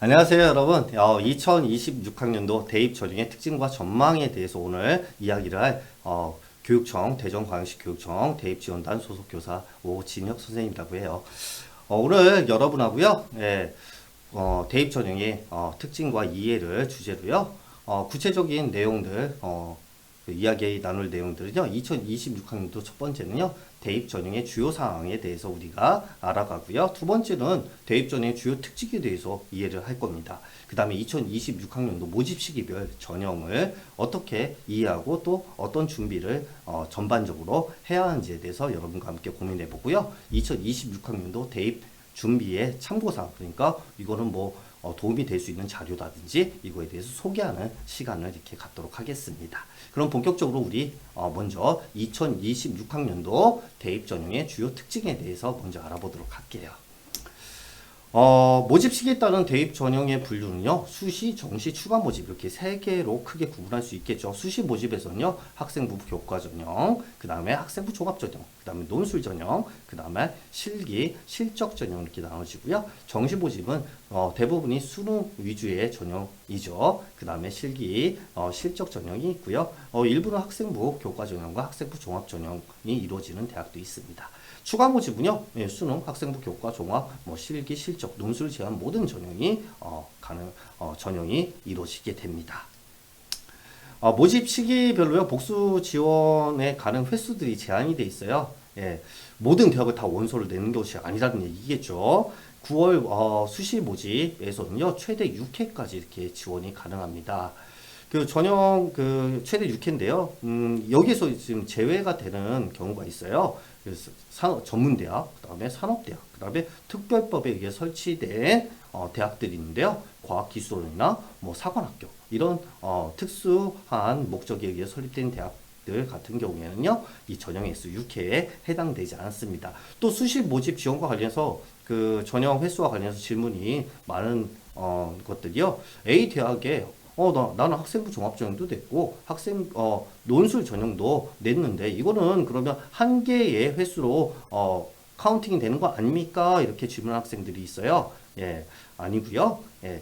안녕하세요, 여러분. 2026학년도 대입 전형의 특징과 전망에 대해서 오늘 이야기를 할 교육청, 대전광역시교육청 대입지원단 소속 교사 오진혁 선생님이라고 해요. 오늘 여러분하고요, 대입 전형의 특징과 이해를 주제로요, 구체적인 내용들, 그 이야기 나눌 내용들은요, 2026학년도 첫 번째는요, 대입 전형의 주요 사항에 대해서 우리가 알아가고요. 두 번째는 대입 전형의 주요 특징에 대해서 이해를 할 겁니다. 그 다음에 2026학년도 모집 시기별 전형을 어떻게 이해하고 또 어떤 준비를 전반적으로 해야 하는지에 대해서 여러분과 함께 고민해 보고요. 2026학년도 대입 준비의 참고사항, 그러니까 이거는 뭐 도움이 될 수 있는 자료라든지 이거에 대해서 소개하는 시간을 이렇게 갖도록 하겠습니다. 그럼 본격적으로 우리 먼저 2026학년도 대입 전형의 주요 특징에 대해서 먼저 알아보도록 할게요. 모집 시기에 따른 대입 전형의 분류는요, 수시, 정시, 추가 모집 이렇게 세 개로 크게 구분할 수 있겠죠. 수시 모집에서는요, 학생부 교과 전형, 그 다음에 학생부 종합 전형, 그 다음에 논술 전형, 그 다음에 실기, 실적 전형 이렇게 나눠지고요. 정시 모집은 대부분이 수능 위주의 전형이죠. 그 다음에 실기, 실적 전형이 있고요. 일부는 학생부 교과 전형과 학생부 종합 전형이 이루어지는 대학도 있습니다. 추가 모집은요, 수능, 학생부 교과, 종합, 실기, 실적, 논술 제한 모든 전형이 전형이 이루어지게 됩니다. 모집 시기별로요, 복수 지원에 가능 횟수들이 제한이 돼 있어요. 예, 모든 대학을 다 원서를 내는 것이 아니라는 얘기겠죠. 9월 수시 모집에서는요, 최대 6회까지 이렇게 지원이 가능합니다. 그 전형 그 최대 6회인데요. 여기서 지금 제외가 되는 경우가 있어요. 그래서 전문대학, 그다음에 산업대학, 그다음에 특별법에 의해 설치된 대학들이 있는데요. 과학기술원이나 뭐 사관학교 이런 특수한 목적에 의해 설립된 대학들 같은 경우에는요, 이 전형 횟수 6회에 해당되지 않습니다. 또 수시 모집 지원과 관련해서 그 전형 횟수와 관련해서 질문이 많은 것들이요. A 대학에 나는 학생부 종합전형도 냈고, 논술 전형도 냈는데, 이거는 그러면 한 개의 횟수로, 카운팅이 되는 거 아닙니까? 이렇게 질문하는 학생들이 있어요. 예, 아니고요. 예,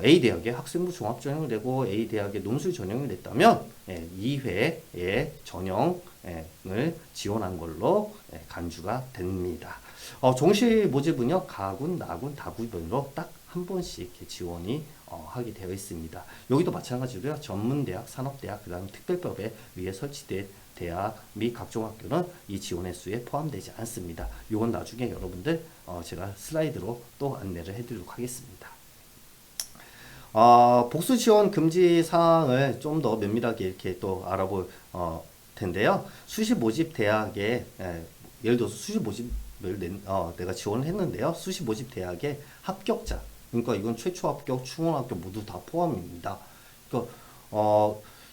A 대학에 학생부 종합전형을 내고, A 대학에 논술 전형을 냈다면, 2회의 전형을 지원한 걸로 간주가 됩니다. 정시 모집은요, 가군, 나군, 다구별로 딱 한 번씩 이렇게 지원이 하게 되어 있습니다. 여기도 마찬가지로요. 전문대학, 산업대학, 그 다음 특별법에 의해 설치된 대학 및 각종 학교는 이 지원 횟수에 포함되지 않습니다. 이건 나중에 여러분들 제가 슬라이드로 또 안내를 해드리도록 하겠습니다. 복수 지원 금지 사항을 좀 더 면밀하게 이렇게 또 알아볼 텐데요. 수시 모집 대학에 예를 들어서 수시 모집을 내가 지원을 했는데요. 수시 모집 대학의 합격자, 그러니까 이건 최초 합격, 충원 합격 모두 다 포함입니다. 그러니까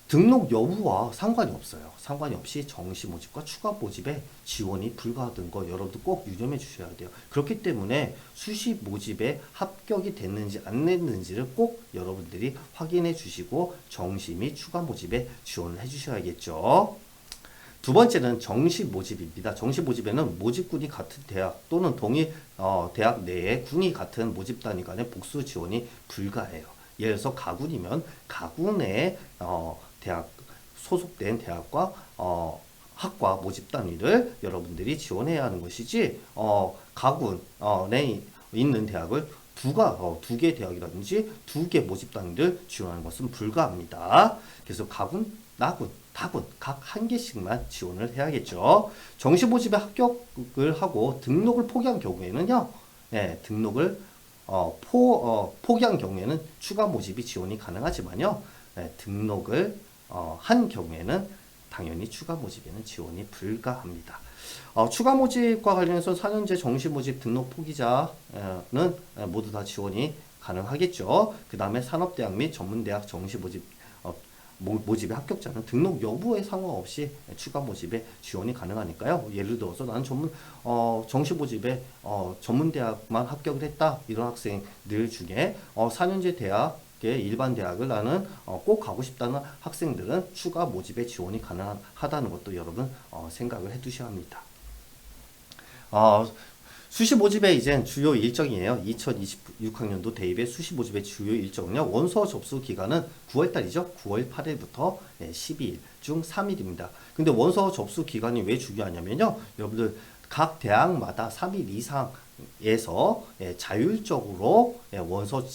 등록 여부와 상관이 없어요. 상관이 없이 정시 모집과 추가 모집에 지원이 불가하다는 거 여러분들 꼭 유념해 주셔야 돼요. 그렇기 때문에 수시 모집에 합격이 됐는지 안 됐는지를 꼭 여러분들이 확인해 주시고 정시 및 추가 모집에 지원을 해 주셔야겠죠. 두 번째는 정시 모집입니다. 정시 모집에는 모집군이 같은 대학 또는 동일 대학 내에 군이 같은 모집단위 간의 복수 지원이 불가해요. 예를 들어서 가군이면 가군의 대학 소속된 대학과 학과 모집 단위를 여러분들이 지원해야 하는 것이지 가군에 있는 대학을 두 개 대학이라든지 두 개 모집 단위를 지원하는 것은 불가합니다. 그래서 가군, 나군, 타군 각 한 개씩만 지원을 해야겠죠. 정시 모집에 합격을 하고 등록을 포기한 경우에는요, 등록을 포기한 경우에는 추가 모집이 지원이 가능하지만요, 등록을 한 경우에는 당연히 추가 모집에는 지원이 불가합니다. 추가 모집과 관련해서 4년제 정시 모집 등록 포기자는 모두 다 지원이 가능하겠죠. 그 다음에 산업대학 및 전문대학 정시 모집의 합격자는 등록 여부에 상관없이 추가 모집에 지원이 가능하니까요. 예를 들어서 나는 정시 모집에 전문대학만 합격을 했다. 이런 학생들 중에 4년제 대학 일반 대학을 나는 꼭 가고 싶다는 학생들은 추가 모집에 지원이 가능하다는 것도 여러분 생각을 해 두셔야 합니다. 수시 모집의 이제 주요 일정이에요. 2026학년도 대입의 수시 모집의 주요 일정은요. 원서 접수 기간은 9월달이죠. 9월 8일부터 12일 중 3일입니다. 근데 원서 접수 기간이 왜 중요하냐면요. 여러분들 각 대학마다 3일 이상에서 자율적으로 원서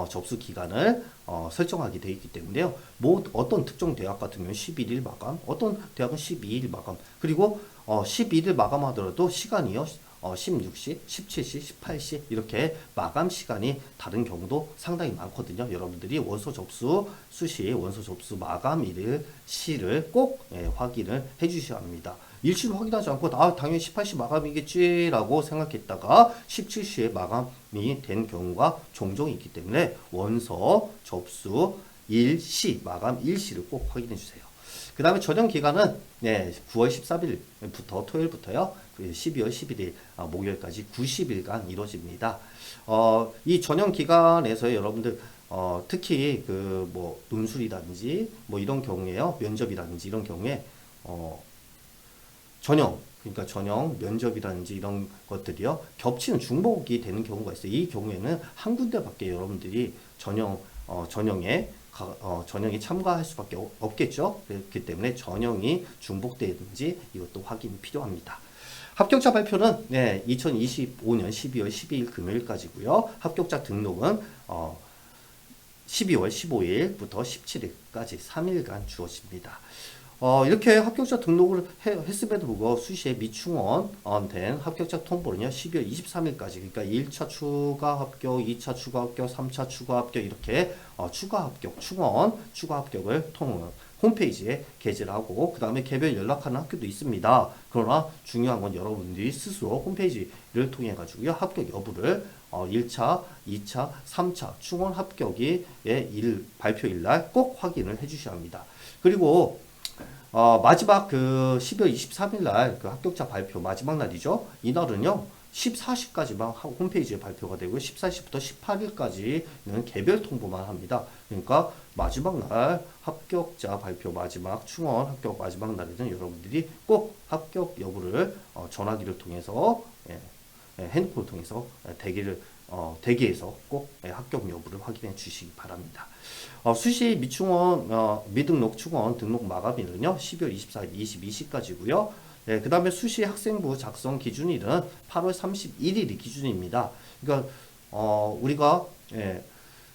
접수 기간을 설정하게 되어 있기 때문에요. 뭐 어떤 특정 대학 같은 경우는 11일 마감, 어떤 대학은 12일 마감, 그리고 11일 마감하더라도 시간이요. 16시, 17시, 18시 이렇게 마감 시간이 다른 경우도 상당히 많거든요. 여러분들이 원서 접수 수시 원서 접수 마감일을 시를 꼭 확인을 해 주셔야 합니다. 일시를 확인하지 않고 당연히 18시 마감이겠지라고 생각했다가 17시에 마감이 된 경우가 종종 있기 때문에 원서 접수 일시 마감 일시를 꼭 확인해 주세요. 그 다음에 전형 기간은 9월 13일부터 토요일부터요. 12월 11일 목요일까지 90일간 이루어집니다. 이 전형 기간에서 여러분들 특히 그 뭐 논술이라든지 뭐 이런 경우에요. 면접이라든지 이런 경우에 그러니까 전형 면접이라든지 이런 것들이요. 겹치는 중복이 되는 경우가 있어요. 이 경우에는 한 군데밖에 여러분들이 전형에 참가할 수밖에 없겠죠. 그렇기 때문에 전형이 중복되든지 이것도 확인이 필요합니다. 합격자 발표는 2025년 12월 12일 금요일까지고요. 합격자 등록은 12월 15일부터 17일까지 3일간 주어집니다. 이렇게 합격자 등록을 했음에도 불구하고 수시에 미충원된 합격자 통보는요, 12월 23일까지, 그러니까 1차 추가 합격, 2차 추가 합격, 3차 추가 합격, 이렇게 추가 합격, 추가 합격을 홈페이지에 게재를 하고, 그 다음에 개별 연락하는 학교도 있습니다. 그러나 중요한 건 여러분들이 스스로 홈페이지를 통해 가지고요, 합격 여부를 1차, 2차, 3차 충원 합격의 발표일 날 꼭 확인을 해 주셔야 합니다. 그리고 마지막 그 12월 23일 날 그 합격자 발표 마지막 날이죠. 이날은요, 14시까지만 홈페이지에 발표가 되고요. 14시부터 18일까지는 개별 통보만 합니다. 그러니까 마지막 날 합격자 발표 마지막 충원 합격 마지막 날에는 여러분들이 꼭 합격 여부를 전화기를 통해서 핸드폰을 통해서 대기에서 꼭 합격 여부를 확인해 주시기 바랍니다. 수시 미등록 충원 등록 마감일은요, 12월 24일 22시까지고요. 그 다음에 수시 학생부 작성 기준일은 8월 31일이 기준입니다. 그러니까 우리가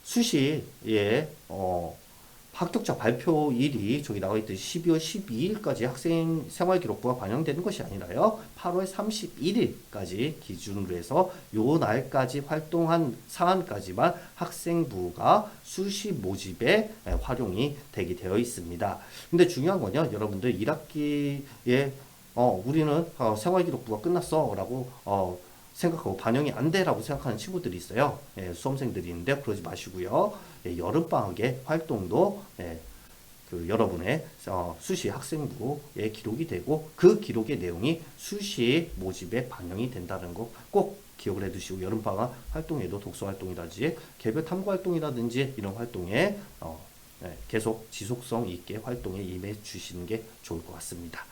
수시에 합격자 발표일이 저기 나와 있듯이 12월 12일까지 학생 생활기록부가 반영되는 것이 아니라요. 8월 31일까지 기준으로 해서 요 날까지 활동한 사안까지만 학생부가 수시 모집에 활용이 되게 되어 있습니다. 근데 중요한 건요. 여러분들 1학기에 우리는 생활기록부가 끝났어 라고 생각하고 반영이 안 돼라고 생각하는 친구들이 있어요. 수험생들이 있는데 그러지 마시고요. 여름방학의 활동도 그 여러분의 수시 학생부에 기록이 되고 그 기록의 내용이 수시 모집에 반영이 된다는 거 꼭 기억을 해두시고 여름방학 활동에도 독서활동이라든지 개별 탐구활동이라든지 이런 활동에 계속 지속성 있게 활동에 임해 주시는 게 좋을 것 같습니다.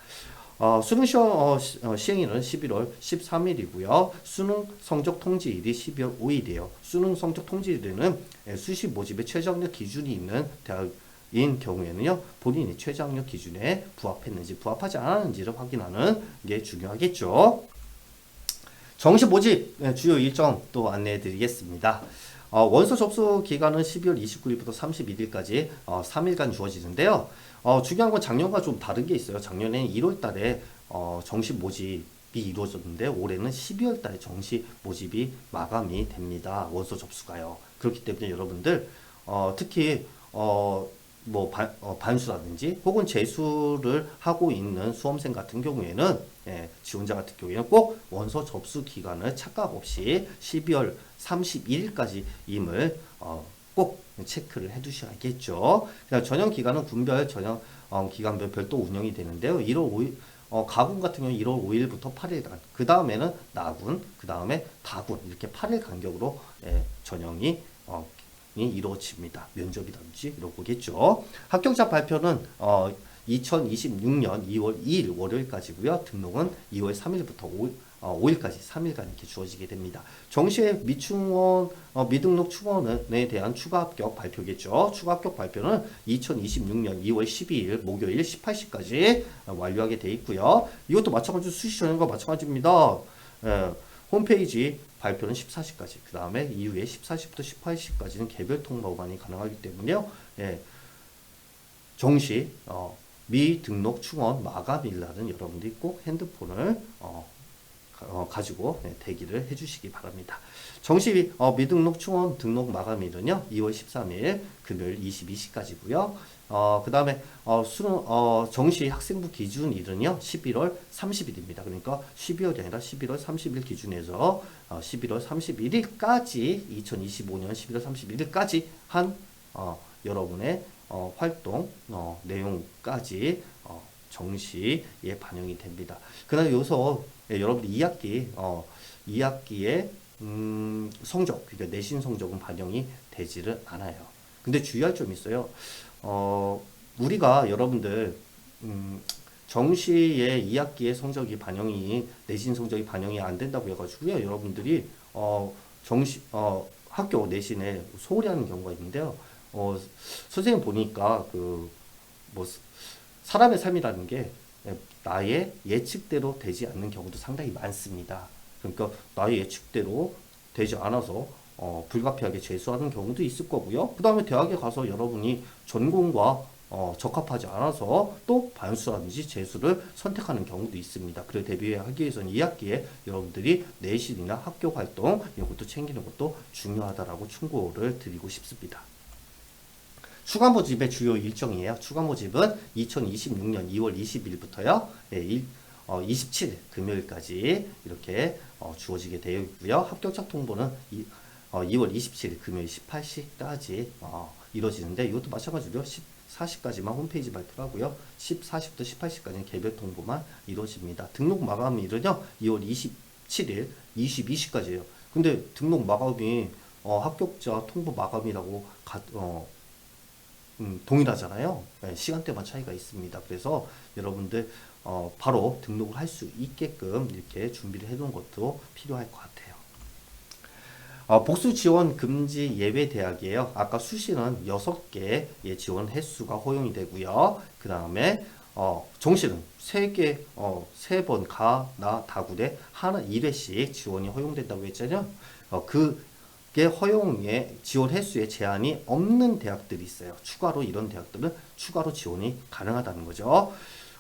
수능 시행일은 11월 13일이고요. 수능 성적 통지일이 12월 5일이에요. 수능 성적 통지일에는 수시 모집의 최저학력 기준이 있는 대학인 경우에는요, 본인이 최저학력 기준에 부합했는지 부합하지 않았는지를 확인하는 게 중요하겠죠. 정시 모집 주요 일정 또 안내해 드리겠습니다. 원서 접수 기간은 12월 29일부터 31일까지 3일간 주어지는데요. 중요한 건 작년과 좀 다른 게 있어요. 작년에는 1월 달에 정시 모집이 이루어졌는데 올해는 12월 달에 정시 모집이 마감이 됩니다. 원서 접수가요. 그렇기 때문에 여러분들 특히 반수라든지 혹은 재수를 하고 있는 수험생 같은 경우에는 지원자 같은 경우에는 꼭 원서 접수 기간을 착각 없이 12월 31일까지임을 꼭 체크를 해 두셔야겠죠. 전형 기간은 군별 전형 기간별 별도 운영이 되는데요. 1월 5일 가군 같은 경우는 1월 5일부터 8일간, 그 다음에는 나군, 그 다음에 다군 이렇게 8일 간격으로 전형이 이루어집니다. 면접이라든지 이런 거겠죠. 합격자 발표는 2026년 2월 2일 월요일까지고요. 등록은 2월 3일부터 5일까지 3일간 이렇게 주어지게 됩니다. 정시의 미충원, 미등록 충원에 대한 추가 합격 발표겠죠. 추가 합격 발표는 2026년 2월 12일 목요일 18시까지 완료하게 돼 있고요. 이것도 마찬가지로 수시 전형과 마찬가지입니다. 예, 홈페이지 발표는 14시까지, 그 다음에 이후에 14시부터 18시까지는 개별 통보만이 가능하기 때문에요. 예, 정시 미등록 충원 마감일 날은 여러분들이 꼭 핸드폰을 가지고 대기를 해주시기 바랍니다. 정시 미등록 충원 등록 마감일은요 2월 13일 금요일 22시까지고요. 그 다음에 수능 정시 학생부 기준일은요 11월 30일입니다. 그러니까 12월이 아니라 11월 30일 기준에서 11월 31일까지 2025년 11월 31일까지 한 여러분의 활동 내용까지 정시에 반영이 됩니다. 그다음에 여기서 여러분들 2학기의 성적, 그러니까 내신 성적은 반영이 되지를 않아요. 근데 주의할 점이 있어요. 우리가 여러분들 정시의 2학기의 성적이 반영이 내신 성적이 반영이 안 된다고 해가지고요. 여러분들이 학교 내신에 소홀히 하는 경우가 있는데요. 선생님 보니까 뭐 사람의 삶이라는 게 나의 예측대로 되지 않는 경우도 상당히 많습니다. 그러니까 나의 예측대로 되지 않아서 불가피하게 재수하는 경우도 있을 거고요. 그 다음에 대학에 가서 여러분이 전공과 적합하지 않아서 또 반수라든지 재수를 선택하는 경우도 있습니다. 그래 대비하기 위해서는 2학기에 여러분들이 내신이나 학교 활동 이런 것도 챙기는 것도 중요하다라고 충고를 드리고 싶습니다. 추가 모집의 주요 일정이에요. 추가 모집은 2026년 2월 20일부터요. 27일 금요일까지 이렇게 주어지게 되어 있고요. 합격자 통보는 2월 27일 금요일 18시까지 이루어지는데 이것도 마찬가지로 14시까지만 홈페이지 발표를 하고요. 14시부터 18시까지는 개별 통보만 이루어집니다. 등록 마감일은요. 2월 27일 22시까지예요. 근데 등록 마감이 합격자 통보 마감이라고 동일하잖아요. 네, 시간대만 차이가 있습니다. 그래서 여러분들 바로 등록을 할 수 있게끔 이렇게 준비를 해놓은 것도 필요할 것 같아요. 복수 지원 금지 예외 대학이에요. 아까 수시는 6개의 지원 횟수가 허용이 되고요. 그 다음에 정시는 3개, 3번 가, 나, 다구대 하나 1회씩 지원이 허용된다고 했잖아요. 그게 허용의 지원 횟수에 제한이 없는 대학들이 있어요. 추가로 이런 대학들은 추가로 지원이 가능하다는 거죠.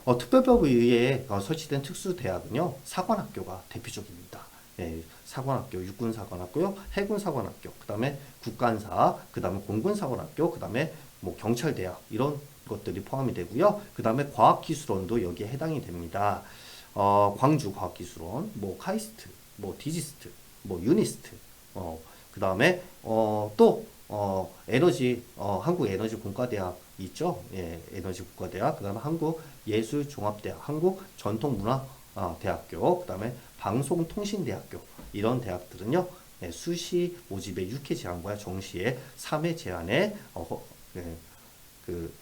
특별법에 의해 설치된 특수대학은요, 사관학교가 대표적입니다. 예, 사관학교, 육군사관학교요, 해군사관학교, 그 다음에 국간사, 그 다음에 공군사관학교, 그 다음에 뭐 경찰대학 이런 것들이 포함이 되고요. 그 다음에 과학기술원도 여기에 해당이 됩니다. 광주과학기술원, 뭐 카이스트, 뭐 디지스트, 뭐 유니스트, 그 다음에 또 에너지 한국에너지공과대학 있죠. 예, 에너지공과대학, 그 다음에 한국예술종합대학, 한국전통문화대학교, 그 다음에 방송통신대학교 이런 대학들은요. 예, 수시 모집의 6회 제한과 정시의 3회 제한에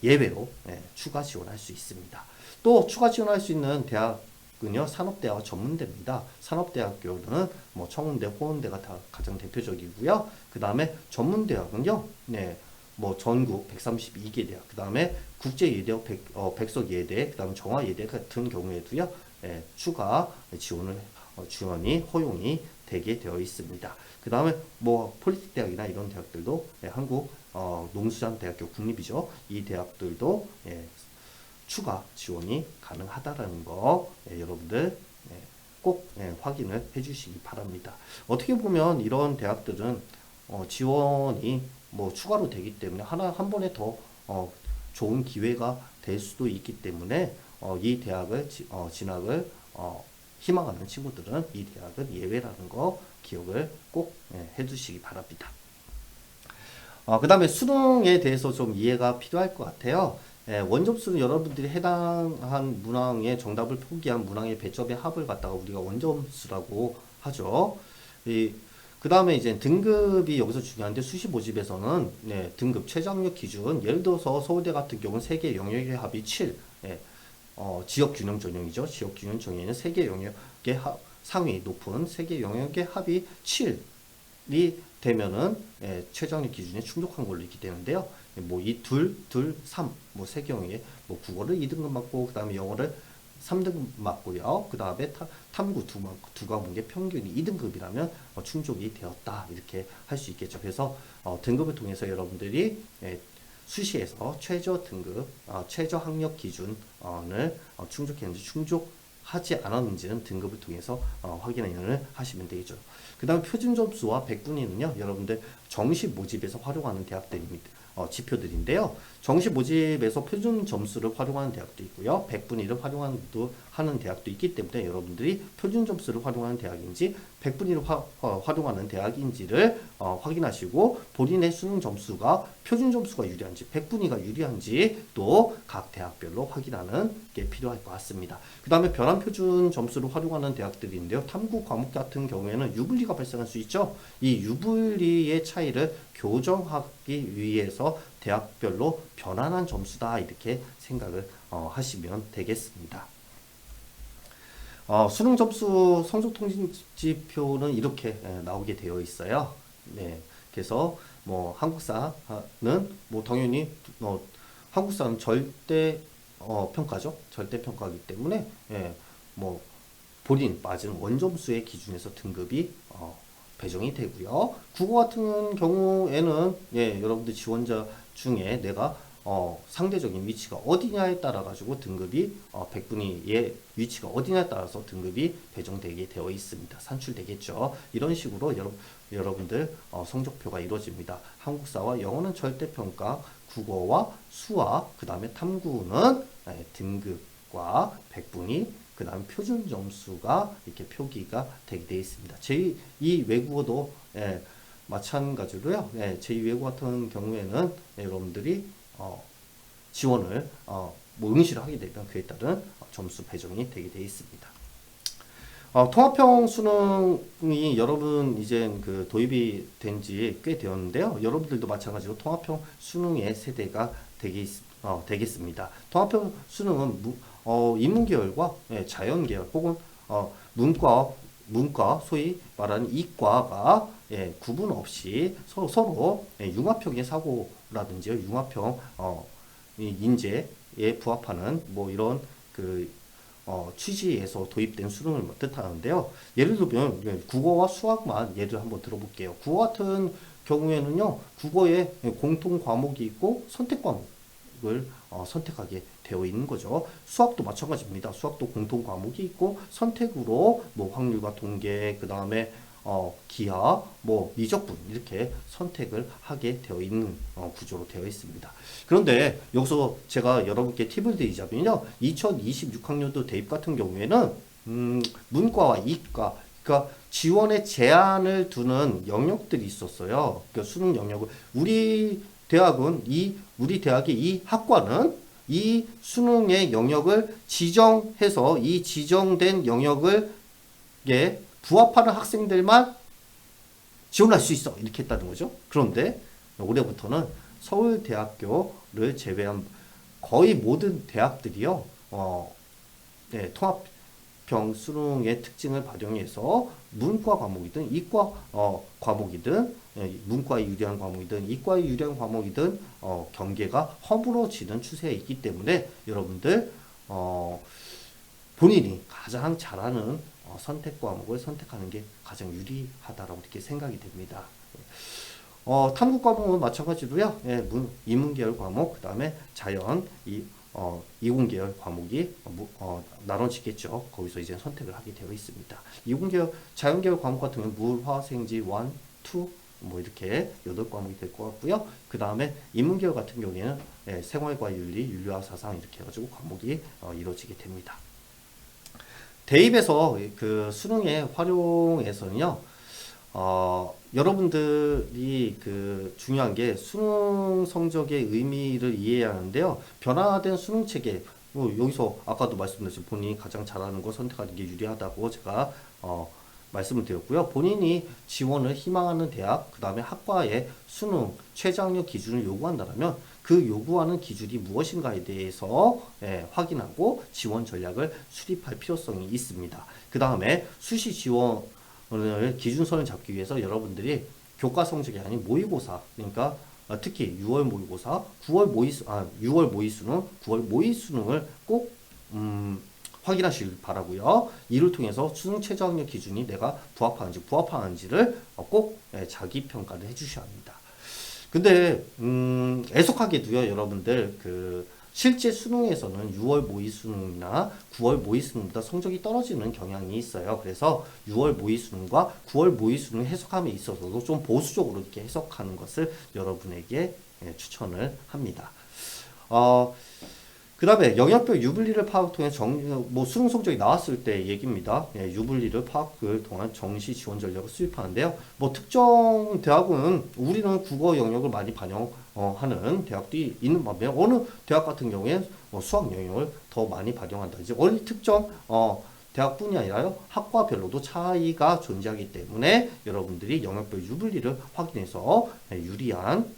예외로 추가 지원할 수 있습니다. 또 추가 지원할 수 있는 대학은요, 산업대와 전문대입니다. 산업대학교는 뭐 청운대, 호원대가 다 가장 대표적이고요. 그 다음에 전문대학은요, 뭐 전국 132개 대학, 그 다음에 국제예대, 백석예대, 그 다음에 정화예대 같은 경우에도요, 추가 지원이 허용이 되게 되어 있습니다. 그 다음에 뭐 폴리틱 대학이나 이런 대학들도 한국 농수산대학교 국립이죠. 이 대학들도 추가 지원이 가능하다라는 거 여러분들 꼭 확인을 해주시기 바랍니다. 어떻게 보면 이런 대학들은 지원이 뭐 추가로 되기 때문에 한 번에 더 좋은 기회가 될 수도 있기 때문에 이 대학을 진학을 희망하는 친구들은 이 대학은 예외라는 거 기억을 꼭 해두시기 바랍니다. 그 다음에 수능에 대해서 좀 이해가 필요할 것 같아요. 원점수는 여러분들이 해당한 문항의 정답을 포기한 문항의 배점의 합을 갖다가 우리가 원점수라고 하죠. 그 다음에 이제 등급이 여기서 중요한데 수시 모집에서는 등급 최저학력 기준, 예를 들어서 서울대 같은 경우는 3개 영역의 합이 7, 예, 지역 균형 전형이죠. 지역 균형 전형에는 세 개 영역의 상위 높은 세 개 영역의 합이 7이 되면은 최저학력 기준에 충족한 걸로 이렇게 되는데요. 뭐 이 둘, 3, 뭐 세 개 영역에 뭐 국어를 2등급 맞고 그 다음에 영어를 3등급 맞고요. 그 다음에 탐구 두 과목의 평균이 2등급이라면 충족이 되었다 이렇게 할 수 있겠죠. 그래서 등급을 통해서 여러분들이 수시에서 최저 등급, 최저 학력 기준을 충족했는지 충족하지 않았는지는 등급을 통해서 확인을 하시면 되겠죠. 그 다음 표준 점수와 백분위는요, 여러분들 정시 모집에서 활용하는 대학들입니다. 지표들인데요. 정시 모집에서 표준 점수를 활용하는 대학도 있고요. 백분위를 하는 대학도 있기 때문에 여러분들이 표준 점수를 활용하는 대학인지 백분위를 활용하는 대학인지를 확인하시고 본인의 수능 점수가 표준 점수가 유리한지 백분위가 유리한지 또 각 대학별로 확인하는 게 필요할 것 같습니다. 그 다음에 변환 표준 점수를 활용하는 대학들인데요. 탐구 과목 같은 경우에는 유불리가 발생할 수 있죠. 이 유불리의 차이를 교정하기 위해서 대학별로 변환한 점수다 이렇게 생각을 하시면 되겠습니다. 수능 점수 성적 통지표는 이렇게 나오게 되어 있어요. 네, 그래서 뭐 한국사는 뭐 당연히 한국사는 절대 평가죠. 절대 평가이기 때문에 뭐 본인 맞은 원점수의 기준에서 등급이 배정이 되고요. 국어 같은 경우에는 여러분들 지원자 중에 내가 상대적인 위치가 어디냐에 따라 가지고 등급이 백분위의 위치가 어디냐에 따라서 등급이 배정되게 되어 있습니다. 산출되겠죠. 이런 식으로 여러분들 성적표가 이루어집니다. 한국사와 영어는 절대평가, 국어와 수학, 그 다음에 탐구는 등급과 백분위, 그 다음 표준 점수가 이렇게 표기가 되게 되어 있습니다. 제2 외국어도 마찬가지로요. 제2 외국어 같은 경우에는 여러분들이 지원을 뭐 응시를 하게 되면 그에 따른 점수 배정이 되게 되어 있습니다. 통합형 수능이 여러분 이제 그 도입이 된 지 꽤 되었는데요. 여러분들도 마찬가지로 통합형 수능의 세대가 되겠습니다. 통합형 수능은 인문계열과 자연계열 혹은 문과 소위 말하는 이과가 구분 없이 서로 융합형의 사고라든지 융합형 인재에 부합하는 뭐 이런 그 취지에서 도입된 수능을 뜻하는데요. 예를 들면 국어와 수학만 예를 한번 들어볼게요. 국어 같은 경우에는요, 국어에 공통 과목이 있고 선택 과목을 선택하게 되어 있는 거죠. 수학도 마찬가지입니다. 수학도 공통 과목이 있고 선택으로 뭐 확률과 통계, 그 다음에 기하, 뭐 미적분 이렇게 선택을 하게 되어 있는 구조로 되어 있습니다. 그런데 여기서 제가 여러분께 팁을 드리자면요, 2026학년도 대입 같은 경우에는 문과와 이과, 그러니까 지원에 제한을 두는 영역들이 있었어요. 그러니까 수능 영역을 우리 대학의 이 학과는 이 수능의 영역을 지정해서 이 지정된 영역을 부합하는 학생들만 지원할 수 있어 이렇게 했다는 거죠. 그런데 올해부터는 서울대학교를 제외한 거의 모든 대학들이요, 통합형 수능의 특징을 발용해서 문과 과목이든 이과 과목이든 문과에 유리한 과목이든 이과에 유리한 과목이든 경계가 허물어지는 추세에 있기 때문에 여러분들 본인이 가장 잘하는 선택 과목을 선택하는 게 가장 유리하다라고 이렇게 생각이 됩니다. 탐구 과목은 마찬가지로요. 인문계열 과목, 그 다음에 자연, 이공계열 과목이 나눠지겠죠. 거기서 이제 선택을 하게 되어 있습니다. 이공계열, 자연계열 과목 같은 경우는 물, 화, 생지, 1, 2, 뭐 이렇게 8과목이 될 것 같고요. 그 다음에 인문계열 같은 경우에는 생활과 윤리, 윤리와 사상 이렇게 해가지고 과목이 이루어지게 됩니다. 대입에서 그 수능의 활용에서는요, 여러분들이 그 중요한 게 수능 성적의 의미를 이해해야 하는데요. 변화된 수능 체계, 여기서 아까도 말씀드렸지만 본인이 가장 잘하는 거 선택하는 게 유리하다고 제가 말씀을 드렸고요. 본인이 지원을 희망하는 대학, 그 다음에 학과의 수능 최저학력 기준을 요구한다면 그 요구하는 기준이 무엇인가에 대해서 확인하고 지원 전략을 수립할 필요성이 있습니다. 그 다음에 수시 지원을 기준선을 잡기 위해서 여러분들이 교과 성적이 아닌 모의고사, 그러니까 특히 6월 모의고사, 6월 모의 수능, 9월 모의 수능을 꼭 확인하시길 바라고요. 이를 통해서 수능 최저학력 기준이 내가 부합하는지를 꼭 자기 평가를 해주셔야 합니다. 근데 애석하게도요, 여러분들 실제 수능에서는 6월 모의 수능이나 9월 모의 수능보다 성적이 떨어지는 경향이 있어요. 그래서 6월 모의 수능과 9월 모의 수능 해석함에 있어서도 좀 보수적으로 이렇게 해석하는 것을 여러분에게 추천을 합니다. 그 다음에 영역별 유불리를 파악 통해 수능 성적이 나왔을 때 얘기입니다. 유불리를 파악을 통한 정시 지원 전략을 수립하는데요. 특정 대학은 우리는 국어 영역을 많이 반영하는 대학도 있는 반면 어느 대학 같은 경우에 수학 영역을 더 많이 반영한다든지 어느 특정 대학뿐이 아니라요. 학과별로도 차이가 존재하기 때문에 여러분들이 영역별 유불리를 확인해서 유리한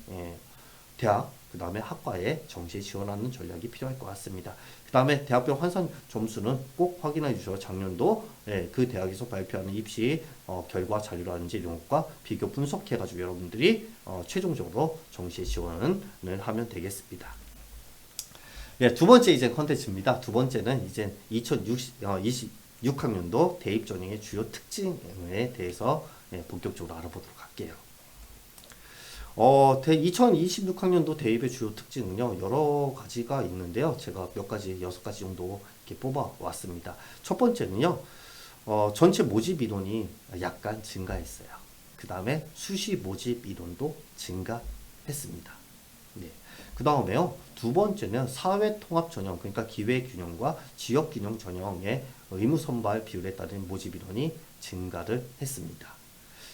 대학 그 다음에 학과에 정시에 지원하는 전략이 필요할 것 같습니다. 그 다음에 대학별 환산 점수는 꼭 확인해 주셔서 작년도 그 대학에서 발표하는 입시 결과 자료라든지 이런 것과 비교 분석해 가지고 여러분들이 최종적으로 정시에 지원을 하면 되겠습니다. 두 번째 이제 컨텐츠입니다. 두 번째는 이제 2026학년도 대입 전형의 주요 특징에 대해서 본격적으로 알아보도록 할게요. 2026학년도 대입의 주요 특징은요, 여러 가지가 있는데요. 제가 몇 가지, 6가지 정도 이렇게 뽑아왔습니다. 첫 번째는요, 전체 모집 인원이 약간 증가했어요. 그 다음에 수시 모집 인원도 증가했습니다. 네. 그 다음에요, 두 번째는 사회통합 전형, 그러니까 기회균형과 지역균형 전형의 의무 선발 비율에 따른 모집 인원이 증가를 했습니다.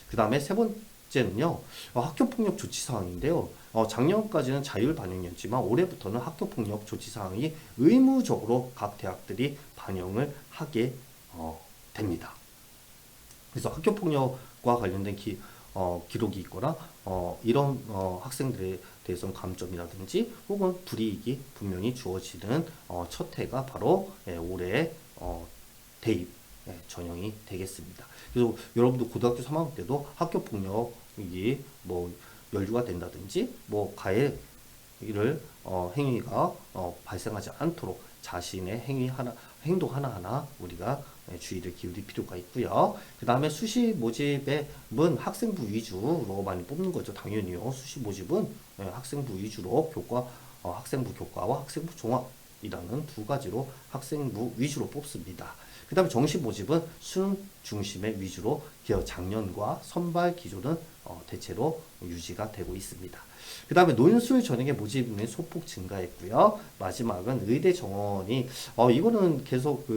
그 다음에 세 번째는요, 학교폭력 조치사항인데요. 작년까지는 자율 반영이었지만 올해부터는 학교폭력 조치사항이 의무적으로 각 대학들이 반영을 하게 됩니다. 그래서 학교폭력과 관련된 기록이 있거나 이런 학생들에 대해서는 감점이라든지 혹은 불이익이 분명히 주어지는 첫 해가 바로 올해 대입 전형이 되겠습니다. 그래서 여러분도 고등학교 3학년 때도 학교 폭력이 연루가 된다든지 가해를 행위가 발생하지 않도록 자신의 행동 하나하나 우리가 주의를 기울일 필요가 있고요. 그 다음에 수시 모집은 학생부 위주로 많이 뽑는 거죠. 당연히요. 수시 모집은 학생부 위주로 학생부 교과와 학생부 종합이라는 두 가지로 학생부 위주로 뽑습니다. 그 다음에 정시 모집은 수능 중심의 위주로 작년과 선발 기조는 대체로 유지가 되고 있습니다. 그 다음에 논술 전형의 모집은 소폭 증가했고요. 마지막은 의대 정원이 이거는 계속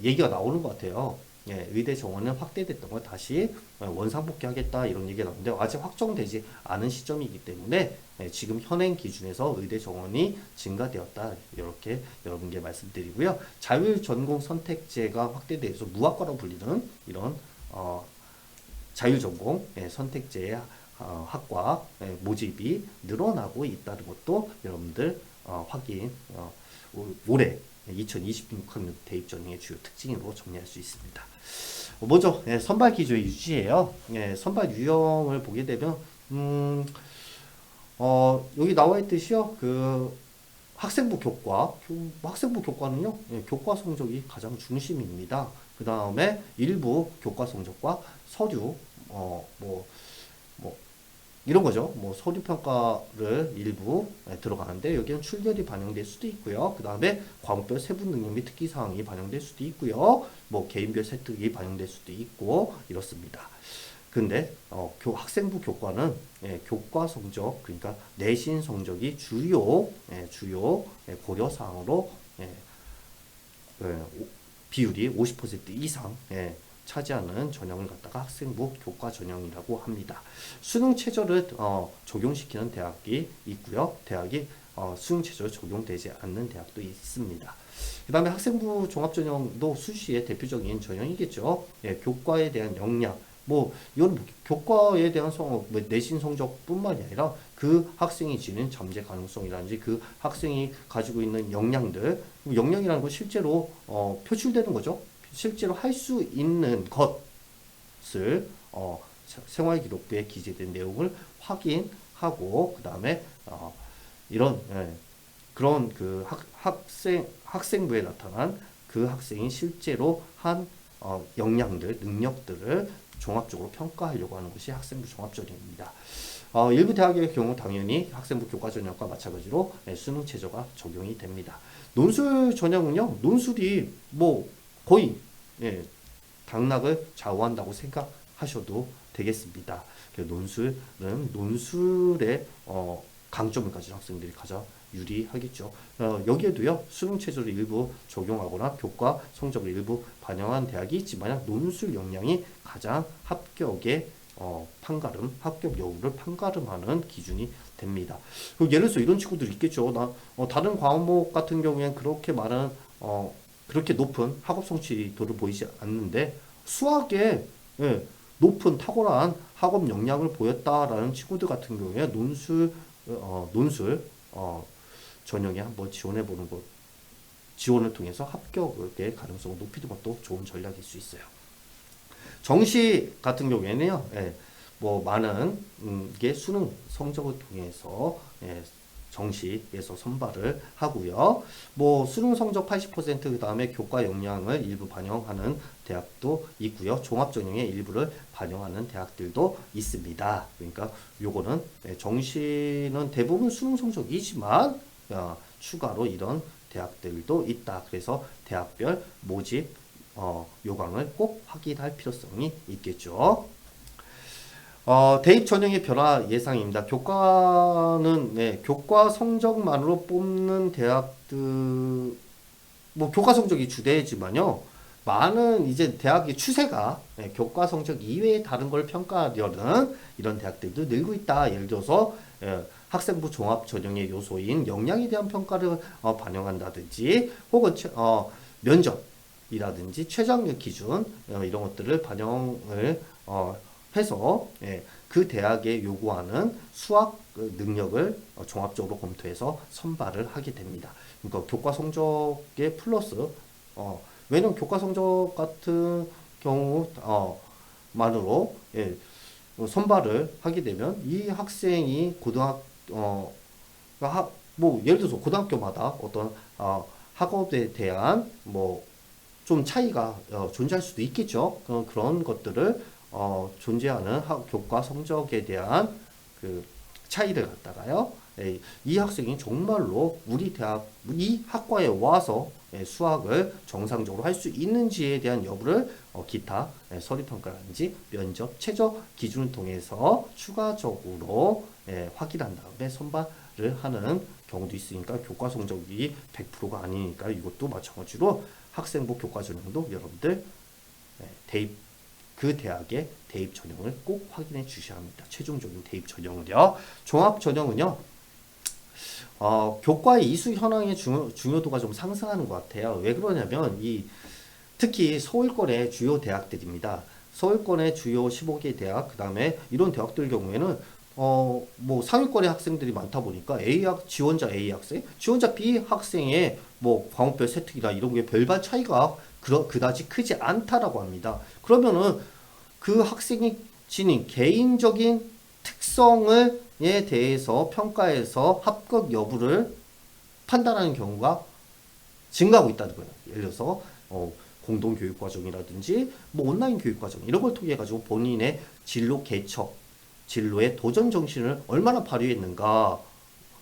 얘기가 나오는 것 같아요. 의대 정원은 확대됐던 걸 다시 원상복귀하겠다 이런 얘기가 나오는데 아직 확정되지 않은 시점이기 때문에 지금 현행 기준에서 의대 정원이 증가되었다 이렇게 여러분께 말씀드리고요. 자율 전공 선택제가 확대돼서 무학과로 불리는 이런 자율 전공 선택제의 학과 모집이 늘어나고 있다는 것도 여러분들 확인 올해 2026학년 대입 전형의 주요 특징으로 정리할 수 있습니다. 먼저 선발 기조의 유지예요. 선발 유형을 보게 되면 여기 나와 있듯이요. 학생부 교과는요. 교과 성적이 가장 중심입니다. 그 다음에 일부 교과 성적과 서류 이런 거죠. 서류 평가를 일부 들어가는데 여기는 출결이 반영될 수도 있고요. 그 다음에 과목별 세부 능력 및 특기 사항이 반영될 수도 있고요. 개인별 세특이 반영될 수도 있고 이렇습니다. 근데 학생부 교과는 교과 성적 그러니까 내신 성적이 주요 고려 사항으로 비율이 50% 이상 차지하는 전형을 갖다가 학생부 교과 전형이라고 합니다. 수능 최저를 적용시키는 대학이 있고요. 대학이 수능 최저를 적용되지 않는 대학도 있습니다. 그 다음에 학생부 종합전형도 수시의 대표적인 전형이겠죠. 예, 교과에 대한 역량, 뭐 이건 교과에 대한 뭐 내신 성적뿐만이 아니라 그 학생이 지닌 잠재 가능성이라든지 그 학생이 가지고 있는 역량들, 역량이라는 건 실제로 표출되는 거죠. 실제로 할 수 있는 것을 생활기록부에 기재된 내용을 확인하고 그 다음에 이런 그런 그 학생부에 나타난 그 학생이 실제로 한 역량들, 능력들을 종합적으로 평가하려고 하는 것이 학생부 종합전형입니다. 일부 대학의 경우 당연히 학생부 교과전형과 마찬가지로 수능 최저가 적용이 됩니다. 논술 전형은요, 논술이 뭐 거의 당락을 좌우한다고 생각하셔도 되겠습니다. 논술은 논술의 강점을 가진 학생들이 가장 유리하겠죠. 여기에도요, 수능 최저를 일부 적용하거나 교과 성적을 일부 반영한 대학이 있지만 논술 역량이 가장 합격의 합격 여부를 판가름하는 기준이 됩니다. 예를 들어서 이런 친구들이 있겠죠. 다른 과목 같은 경우에는 그렇게 높은 학업 성취도를 보이지 않는데 수학에 높은 탁월한 학업 역량을 보였다라는 친구들 같은 경우에 논술 전형에 한번 지원을 통해서 합격의 가능성을 높이는 것도 좋은 전략일 수 있어요. 정시 같은 경우에는요, 뭐 많은 게 수능 성적을 통해서 정시에서 선발을 하고요. 뭐 수능 성적 80% 그 다음에 교과 역량을 일부 반영하는 대학도 있고요. 종합 전형의 일부를 반영하는 대학들도 있습니다. 그러니까 요거는 정시는 대부분 수능 성적이지만 추가로 이런 대학들도 있다. 그래서 대학별 모집 요강을 꼭 확인할 필요성이 있겠죠. 대입 전형의 변화 예상입니다. 교과는 교과 성적만으로 뽑는 대학들, 뭐 교과 성적이 주되지만요. 많은 이제 대학의 추세가 교과 성적 이외의 다른 걸 평가하려는 이런 대학들도 늘고 있다. 예를 들어서 학생부 종합 전형의 요소인 역량에 대한 평가를 반영한다든지 혹은 면접이라든지 최저학력 기준 이런 것들을 반영을 해서 그 대학에 요구하는 수학 능력을 종합적으로 검토해서 선발을 하게 됩니다. 그러니까 교과 성적에 플러스 왜냐면 교과 성적 같은 경우 만으로 선발을 하게 되면 이 학생이 뭐 예를 들어서 고등학교마다 어떤 학업에 대한 뭐 좀 차이가 존재할 수도 있겠죠. 그런 것들을 존재하는 교과 성적에 대한 그 차이를 갖다가요. 이 학생이 정말로 우리 대학, 이 학과에 와서 수학을 정상적으로 할 수 있는지에 대한 여부를 기타 서류평가라든지 면접, 최저 기준을 통해서 추가적으로 확인한 다음에 선발을 하는 경우도 있으니까 교과 성적이 100%가 아니니까 이것도 마찬가지로 학생부 교과 전형도 여러분들 그 대학의 대입 전형을 꼭 확인해 주셔야 합니다. 최종적인 대입 전형을요. 종합 전형은요. 교과의 이수 현황의 중요도가 좀 상승하는 것 같아요. 왜 그러냐면 특히 서울권의 주요 대학들입니다. 서울권의 주요 15개 대학, 그 다음에 이런 대학들 경우에는 뭐 상위권의 학생들이 많다 보니까 지원자 A 학생, 지원자 B 학생의 뭐 과목별 세특이나 이런 게 별반 차이가 그다지 크지 않다라고 합니다. 그러면은 그 학생이 지닌 개인적인 특성에 대해서 평가해서 합격 여부를 판단하는 경우가 증가하고 있다는 거예요. 예를 들어서 공동교육과정이라든지 뭐 온라인 교육과정 이런 걸 통해 가지고 본인의 진로 개척, 진로의 도전 정신을 얼마나 발휘했는가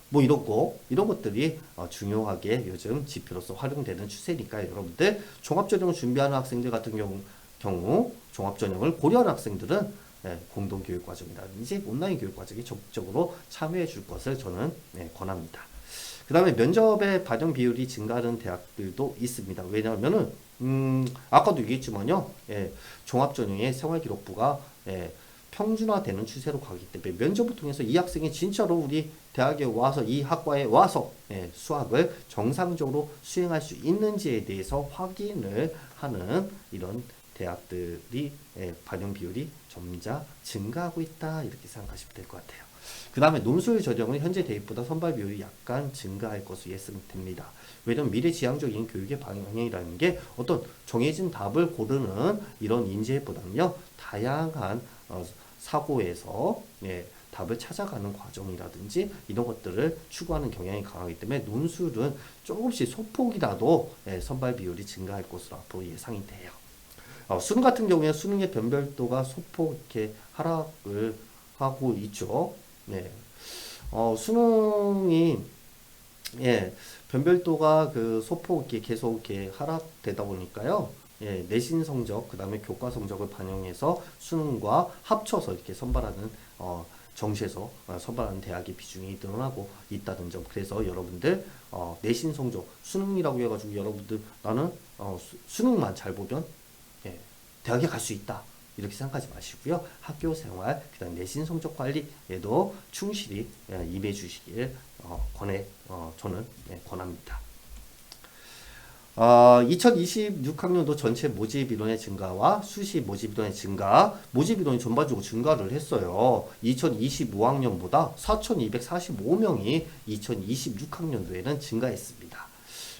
뭐 이런 것들이 중요하게 요즘 지표로서 활용되는 추세니까 여러분들 종합전형을 준비하는 학생들 같은 경우 종합전형을 고려하는 학생들은 공동교육과정이라든지 온라인 교육과정에 적극적으로 참여해 줄 것을 저는 권합니다. 그 다음에 면접의 반영 비율이 증가하는 대학들도 있습니다. 왜냐하면은 아까도 얘기했지만요, 종합전형의 생활기록부가 평준화되는 추세로 가기 때문에 면접을 통해서 이 학생이 진짜로 우리 대학에 와서 이 학과에 와서 수학을 정상적으로 수행할 수 있는지에 대해서 확인을 하는 이런 대학들이 반영 비율이 점차 증가하고 있다 이렇게 생각하시면 될 것 같아요. 그 다음에 논술 전형은 현재 대입보다 선발 비율이 약간 증가할 것으로 예상됩니다. 왜냐면 미래지향적인 교육의 방향이라는 게 어떤 정해진 답을 고르는 이런 인재보다는요 다양한 사고에서 답을 찾아가는 과정이라든지 이런 것들을 추구하는 경향이 강하기 때문에 논술은 조금씩 소폭이라도 선발 비율이 증가할 것으로 앞으로 예상이 돼요. 수능 같은 경우에 수능의 변별도가 소폭 이렇게 하락을 하고 있죠. 수능이 변별도가 그 소폭 이렇게 계속 이렇게 하락되다 보니까요. 내신 성적, 그 다음에 교과 성적을 반영해서 수능과 합쳐서 이렇게 선발하는 정시에서 선발하는 대학의 비중이 늘어나고 있다는 점. 그래서 여러분들 내신 성적 수능이라고 해가지고 여러분들 나는 수능만 잘 보면 대학에 갈 수 있다 이렇게 생각하지 마시고요. 학교 생활, 그다음 내신 성적 관리에도 충실히 임해 주시길 저는 권합니다. 2026학년도 전체 모집 인원의 증가와 수시 모집 인원의 증가, 모집 인원이 전반적으로 증가를 했어요. 2025학년보다 4,245명이 2026학년도에는 증가했습니다.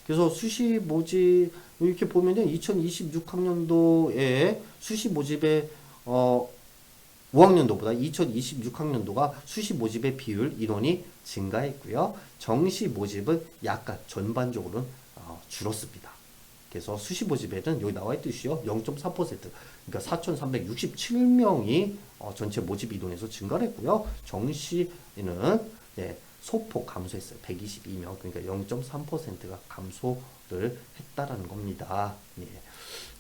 그래서 수시 모집 이렇게 보면요, 2026학년도에 수시 모집의 5학년도보다 2026학년도가 수시 모집의 비율 인원이 증가했고요. 정시 모집은 약간 전반적으로는 줄었습니다. 그래서 수시 모집에는 여기 나와 있듯이요, 0.4%, 그러니까 4,367명이 전체 모집 인원에서 증가를 했고요. 정시는 소폭 감소했어요. 122명, 그러니까 0.3%가 감소를 했다라는 겁니다.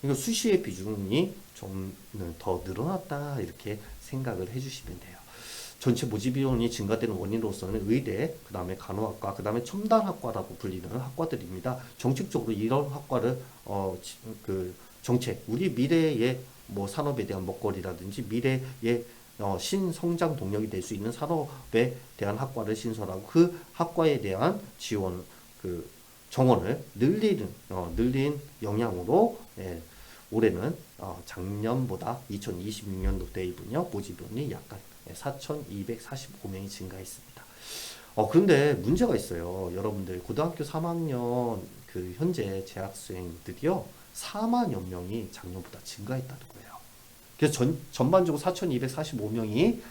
그러니까 수시의 비중이 좀 더 늘어났다 이렇게 생각을 해주시면 돼요. 전체 모집 인원이 증가되는 원인으로서는 의대, 그 다음에 간호학과, 그 다음에 첨단학과라고 불리는 학과들입니다. 정책적으로 이런 학과를 정책, 우리 미래의 뭐 산업에 대한 먹거리라든지 미래의 신성장 동력이 될 수 있는 산업에 대한 학과를 신설하고 그 학과에 대한 지원, 정원을 늘린 영향으로 올해는 작년보다 2026년도 대입은요 모집인원이 약간 4,245명이 증가했습니다. 그런데 문제가 있어요. 여러분들 고등학교 3학년 현재 재학생들이요 4만여 명이 작년보다 증가했다는 거예요. 그래서 전반적으로 4,245명이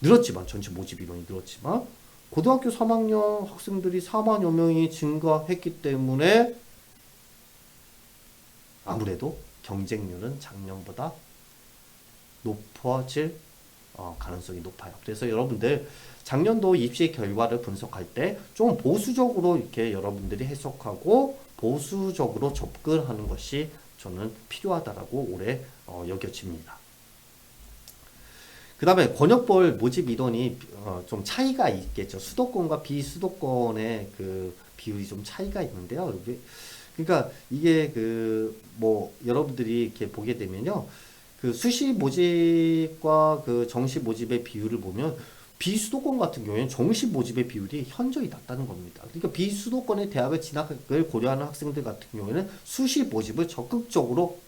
늘었지만 전체 모집 인원이 늘었지만 고등학교 3학년 학생들이 4만여 명이 증가했기 때문에 아무래도 경쟁률은 작년보다 높아질 가능성이 높아요. 그래서 여러분들 작년도 입시 결과를 분석할 때 좀 보수적으로 이렇게 여러분들이 해석하고 보수적으로 접근하는 것이 저는 필요하다라고 올해 여겨집니다. 그 다음에 권역별 모집 인원이 좀 차이가 있겠죠. 수도권과 비수도권의 비율이 좀 차이가 있는데요. 그러니까 이게 여러분들이 이렇게 보게 되면요. 수시 모집과 정시 모집의 비율을 보면 비수도권 같은 경우에는 정시 모집의 비율이 현저히 낮다는 겁니다. 그러니까 비수도권의 대학을 진학을 고려하는 학생들 같은 경우에는 수시 모집을 적극적으로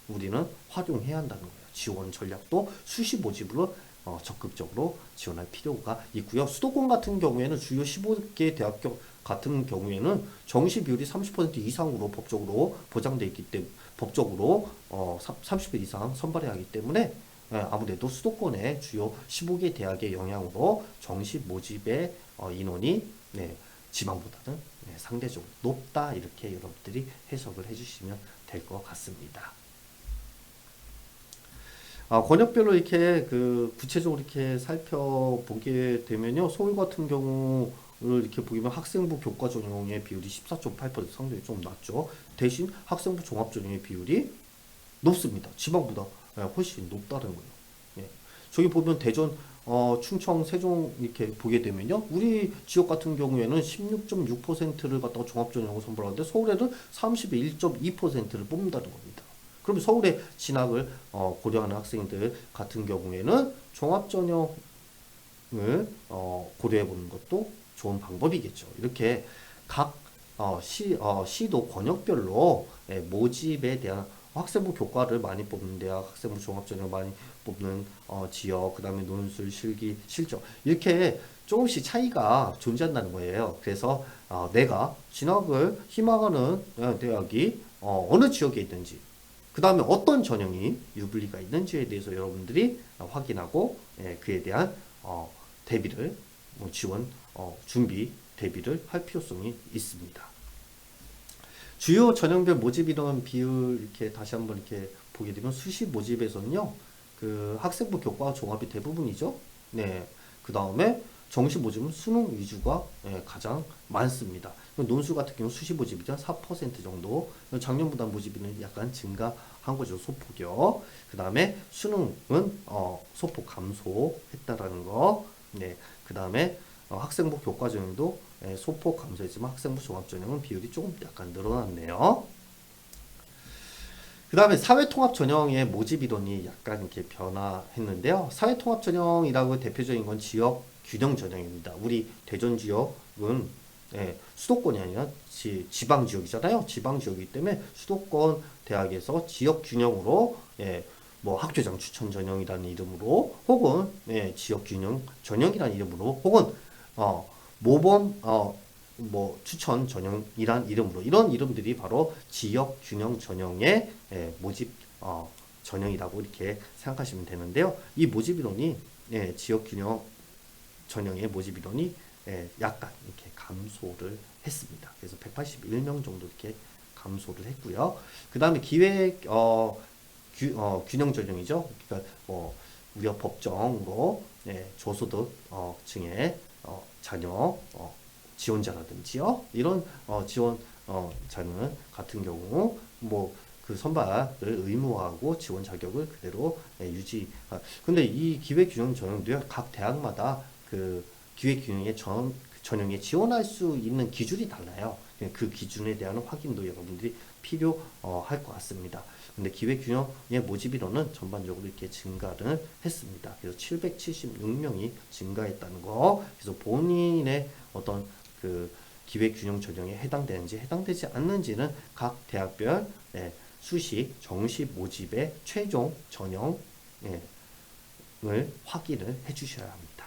우리는 활용해야 한다는 거예요. 지원 전략도 수시 모집으로 적극적으로 지원할 필요가 있고요. 수도권 같은 경우에는 주요 15개 대학교 같은 경우에는 정시 비율이 30% 이상으로 법적으로 보장되어 있기 때문에 법적으로 30% 이상 선발해야 하기 때문에 아무래도 수도권의 주요 15개 대학의 영향으로 정시 모집의 인원이 지방보다는 상대적으로 높다 이렇게 여러분들이 해석을 해주시면 될 것 같습니다. 권역별로 이렇게 구체적으로 이렇게 살펴보게 되면요, 서울 같은 경우를 이렇게 보면 학생부 교과 전형의 비율이 14.8% 상당히 좀 낮죠. 대신 학생부 종합 전형의 비율이 높습니다. 지방보다 훨씬 높다는 거예요. 저기 보면 대전, 충청, 세종 이렇게 보게 되면요, 우리 지역 같은 경우에는 16.6%를 갖다가 종합 전형으로 선발하는데 서울에는 31.2%를 뽑는다는 겁니다. 그럼 서울에 진학을 고려하는 학생들 같은 경우에는 종합전형을 고려해 보는 것도 좋은 방법이겠죠. 이렇게 각 시도 권역별로 모집에 대한 학생부 교과를 많이 뽑는 대학, 학생부 종합전형 많이 뽑는 지역, 그 다음에 논술, 실기, 실적 이렇게 조금씩 차이가 존재한다는 거예요. 그래서 내가 진학을 희망하는 대학이 어느 지역에 있는지, 그 다음에 어떤 전형이 유불리가 있는지에 대해서 여러분들이 확인하고 그에 대한 대비를 지원 준비 대비를 할 필요성이 있습니다. 주요 전형별 모집 인원 비율 이렇게 다시 한번 이렇게 보게 되면 수시 모집에서는요, 그 학생부 교과 종합이 대부분이죠. 네. 그 다음에 정시 모집은 수능 위주가 가장 많습니다. 논술 같은 경우 수시 모집이죠. 4% 정도. 작년보다 모집비는 약간 증가한 거죠. 소폭이요. 그 다음에 수능은 소폭 감소했다라는 거. 네. 그 다음에 학생부 교과 전형도 소폭 감소했지만 학생부 종합 전형은 비율이 조금 약간 늘어났네요. 그 다음에 사회통합 전형의 모집 이론이 약간 이렇게 변화했는데요. 사회통합 전형이라고 대표적인 건 지역 균형 전형입니다. 우리 대전 지역은 수도권이 아니라 지방 지역이잖아요. 지방 지역이기 때문에 수도권 대학에서 지역 균형으로 뭐 학교장 추천 전형이라는 이름으로 혹은 지역 균형 전형이라는 이름으로 혹은 모범 뭐 추천 전형이란 이름으로 이런 이름들이 바로 지역 균형 전형의 모집 전형이라고 이렇게 생각하시면 되는데요. 이 모집 이론이 지역 균형 전형의 모집 이론이 약간 이렇게 감소를 했습니다. 그래서 181명 정도 이렇게 감소를 했고요. 그 다음에 기획 균형 전형이죠. 그러니까 우리가 법정으로 저소득 층의 자녀 지원자라든지요. 이런 지원자는 같은 경우 뭐 그 선발을 의무화하고 지원 자격을 그대로 유지. 근데 이 기획균형 전형도요. 각 대학마다 그 기획균형의 전형에 지원할 수 있는 기준이 달라요. 그 기준에 대한 확인도 여러분들이 필요할 것 같습니다. 근데 기획균형의 모집 인원은 전반적으로 이렇게 증가를 했습니다. 그래서 776명이 증가했다는 거. 그래서 본인의 어떤 그 기획균형 전형에 해당되는지 해당되지 않는지는 각 대학별 수시 정시 모집의 최종 전형을 확인을 해주셔야 합니다.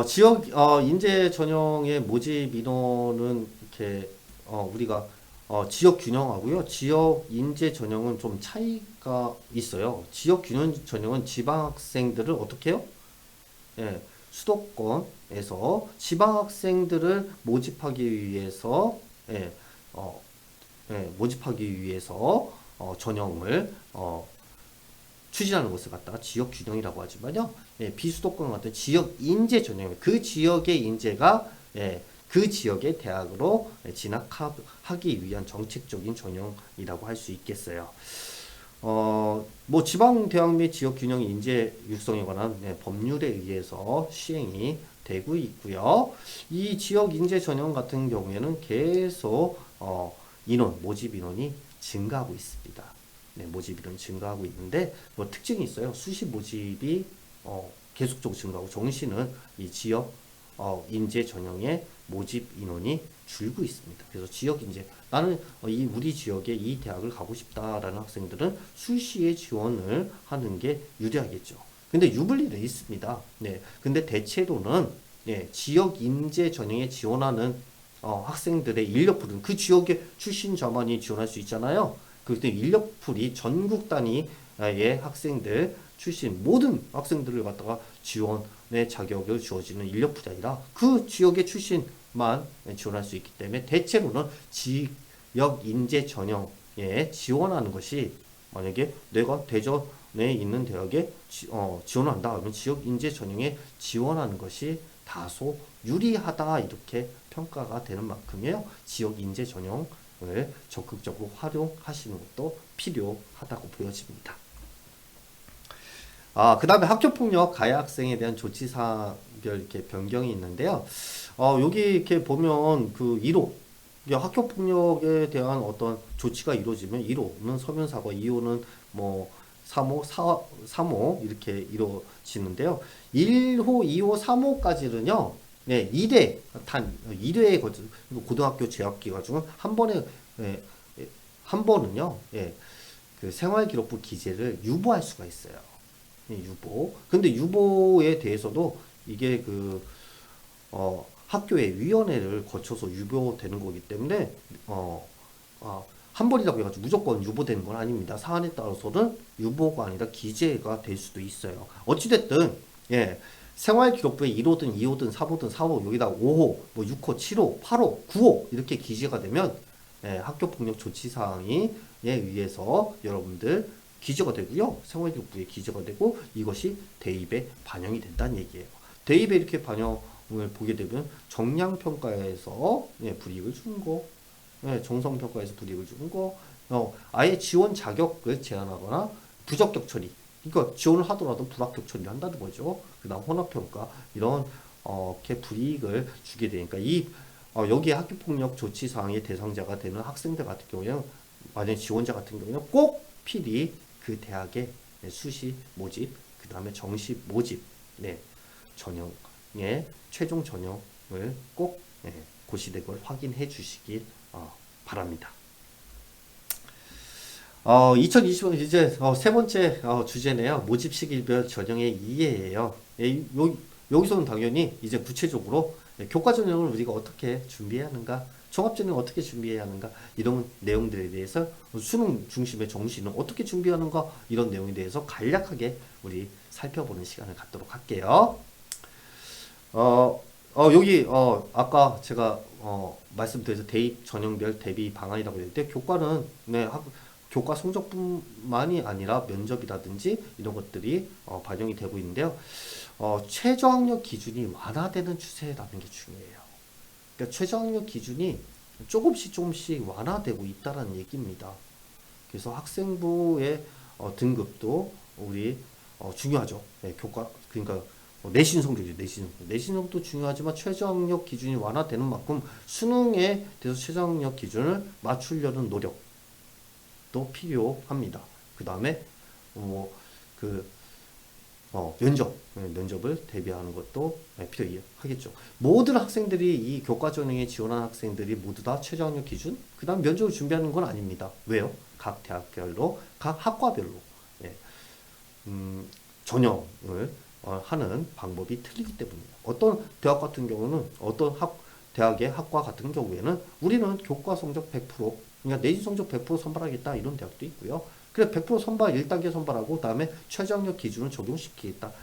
지역 인재 전형의 모집 인원은 이렇게 우리가 지역 균형하고요. 지역 인재 전형은 좀 차이가 있어요. 지역 균형 전형은 지방 학생들을 어떻게 해요? 수도권에서 지방 학생들을 모집하기 위해서 전형을 추진하는 것을 갖다가 지역 균형이라고 하지만요. 비수도권 같은 지역 인재 전형, 그 지역의 인재가 그 지역의 대학으로 진학하기 위한 정책적인 전형이라고 할 수 있겠어요. 뭐 지방 대학 및 지역 균형 인재 육성에 관한 법률에 의해서 시행이 되고 있고요. 이 지역 인재 전형 같은 경우에는 계속 모집 인원이 증가하고 있습니다. 모집 인원이 증가하고 있는데 뭐 특징이 있어요. 수시 모집이 계속적으로 증가하고 정시는 이 지역 인재 전형의 모집 인원이 줄고 있습니다. 그래서 지역 인재, 나는 우리 지역에 이 대학을 가고 싶다라는 학생들은 수시에 지원을 하는 게 유리하겠죠. 근데 유불리는 있습니다. 근데 대체로는 지역 인재 전형에 지원하는 학생들의 인력풀은 그 지역의 출신자만이 지원할 수 있잖아요. 그때 인력풀이 전국 단위의 학생들 출신 모든 학생들을 갖다가 지원의 자격을 주어지는 인력풀이 아니라 그 지역의 출신만 지원할 수 있기 때문에 대체로는 지역 인재 전형에 지원하는 것이, 만약에 내가 대전에 있는 대학에 지원한다 하면 지역 인재 전형에 지원하는 것이 다소 유리하다 이렇게 평가가 되는 만큼이에요. 지역 인재 전형을 적극적으로 활용하시는 것도 필요하다고 보여집니다. 그 다음에 학교폭력 가해 학생에 대한 조치사별 이렇게 변경이 있는데요. 여기 이렇게 보면 그 1호 이게 학교 폭력에 대한 어떤 조치가 이루어지면 1호는 서면 사과, 2호는 뭐 3호 이렇게 이루어지는데요. 1호, 2호, 3호까지는요. 네, 2대 단 2대에 거쳐 고등학교 재학기가 중은 한 번에 예, 한 번은요. 예, 그 생활기록부 기재를 유보할 수가 있어요. 예, 유보. 근데 유보에 대해서도 이게 학교의 위원회를 거쳐서 유보되는 거기 때문에 한 번이라고 해가지고 무조건 유보되는 건 아닙니다. 사안에 따라서는 유보가 아니라 기재가 될 수도 있어요. 어찌됐든 예, 생활기록부에 1호든 2호든 3호든 4호 여기다 5호, 뭐 6호, 7호, 8호, 9호 이렇게 기재가 되면 예, 학교폭력 조치사항에 의해서 여러분들 기재가 되고요. 생활기록부에 기재가 되고 이것이 대입에 반영이 된다는 얘기예요. 대입에 이렇게 반영을 보게 되면 정량평가에서 예, 불이익을 주는 거, 예, 정성평가에서 불이익을 주는 거, 아예 지원 자격을 제한하거나 부적격 처리, 그러니까 지원을 하더라도 불합격 처리를 한다는 거죠. 그 다음 혼합평가, 이런, 이렇게 불이익을 주게 되니까 여기에 학교폭력 조치사항의 대상자가 되는 학생들 같은 경우에는, 만약에 지원자 같은 경우에는 꼭 필히 그 대학의 수시 모집, 그 다음에 정시 모집, 네, 전형의 최종 전형을 꼭 고시되걸 확인해 주시길 바랍니다. 2020년 이제 세 번째 주제네요. 모집 시기별 전형의 이해예요. 여기서는 당연히 이제 구체적으로 교과 전형을 우리가 어떻게 준비해야 하는가, 종합 전형을 어떻게 준비해야 하는가, 이런 내용들에 대해서 수능 중심의 정시는 어떻게 준비하는가, 이런 내용에 대해서 간략하게 우리 살펴보는 시간을 갖도록 할게요. 여기 아까 제가 말씀드려서 대입 전형별 대비 방안이라고 했는데, 교과는 교과 성적뿐만이 아니라 면접이라든지 이런 것들이 반영이 되고 있는데요. 최저학력 기준이 완화되는 추세라는 게 중요해요. 그러니까 최저학력 기준이 조금씩 완화되고 있다는 얘기입니다. 그래서 학생부의 등급도 우리 중요하죠. 네, 교과 그러니까 내신 성적이죠. 내신 성적도 중요하지만 최저학력 기준이 완화되는 만큼 수능에 대해서 최저학력 기준을 맞추려는 노력도 필요합니다. 그 다음에 면접을 대비하는 것도 필요하겠죠. 모든 학생들이 이 교과 전형에 지원한 학생들이 모두 다 최저학력 기준, 그 다음 면접을 준비하는 건 아닙니다. 왜요? 각 대학별로, 각 학과별로 전형을 하는 방법이 틀리기 때문이에요. 어떤 대학 같은 경우는 어떤 대학의 학과 같은 경우에는 우리는 교과 성적 100%, 그러니까 내신 성적 100% 선발하겠다 이런 대학도 있고요. 그래 100% 선발 1단계 선발하고 그다음에 최저학력 기준을 적용시키겠다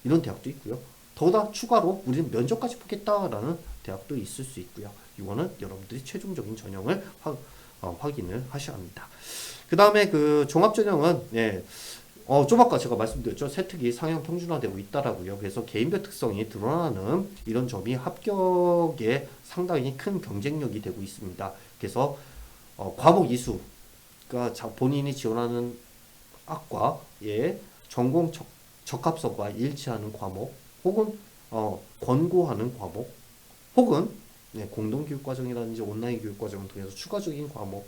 이런 대학도 있고요. 더구나 추가로 우리는 면접까지 보겠다라는 대학도 있을 수 있고요. 이거는 여러분들이 최종적인 전형을 확인을 하셔야 합니다. 그 다음에 그 종합전형은 좀 아까 제가 말씀드렸죠. 세특이 상향 평준화되고 있다라고요. 그래서 개인별 특성이 드러나는 이런 점이 합격에 상당히 큰 경쟁력이 되고 있습니다. 그래서 과목 이수, 그러니까 본인이 지원하는 학과의 전공 적합성과 일치하는 과목, 혹은 권고하는 과목, 혹은 공동교육과정이라든지 온라인 교육과정을 통해서 추가적인 과목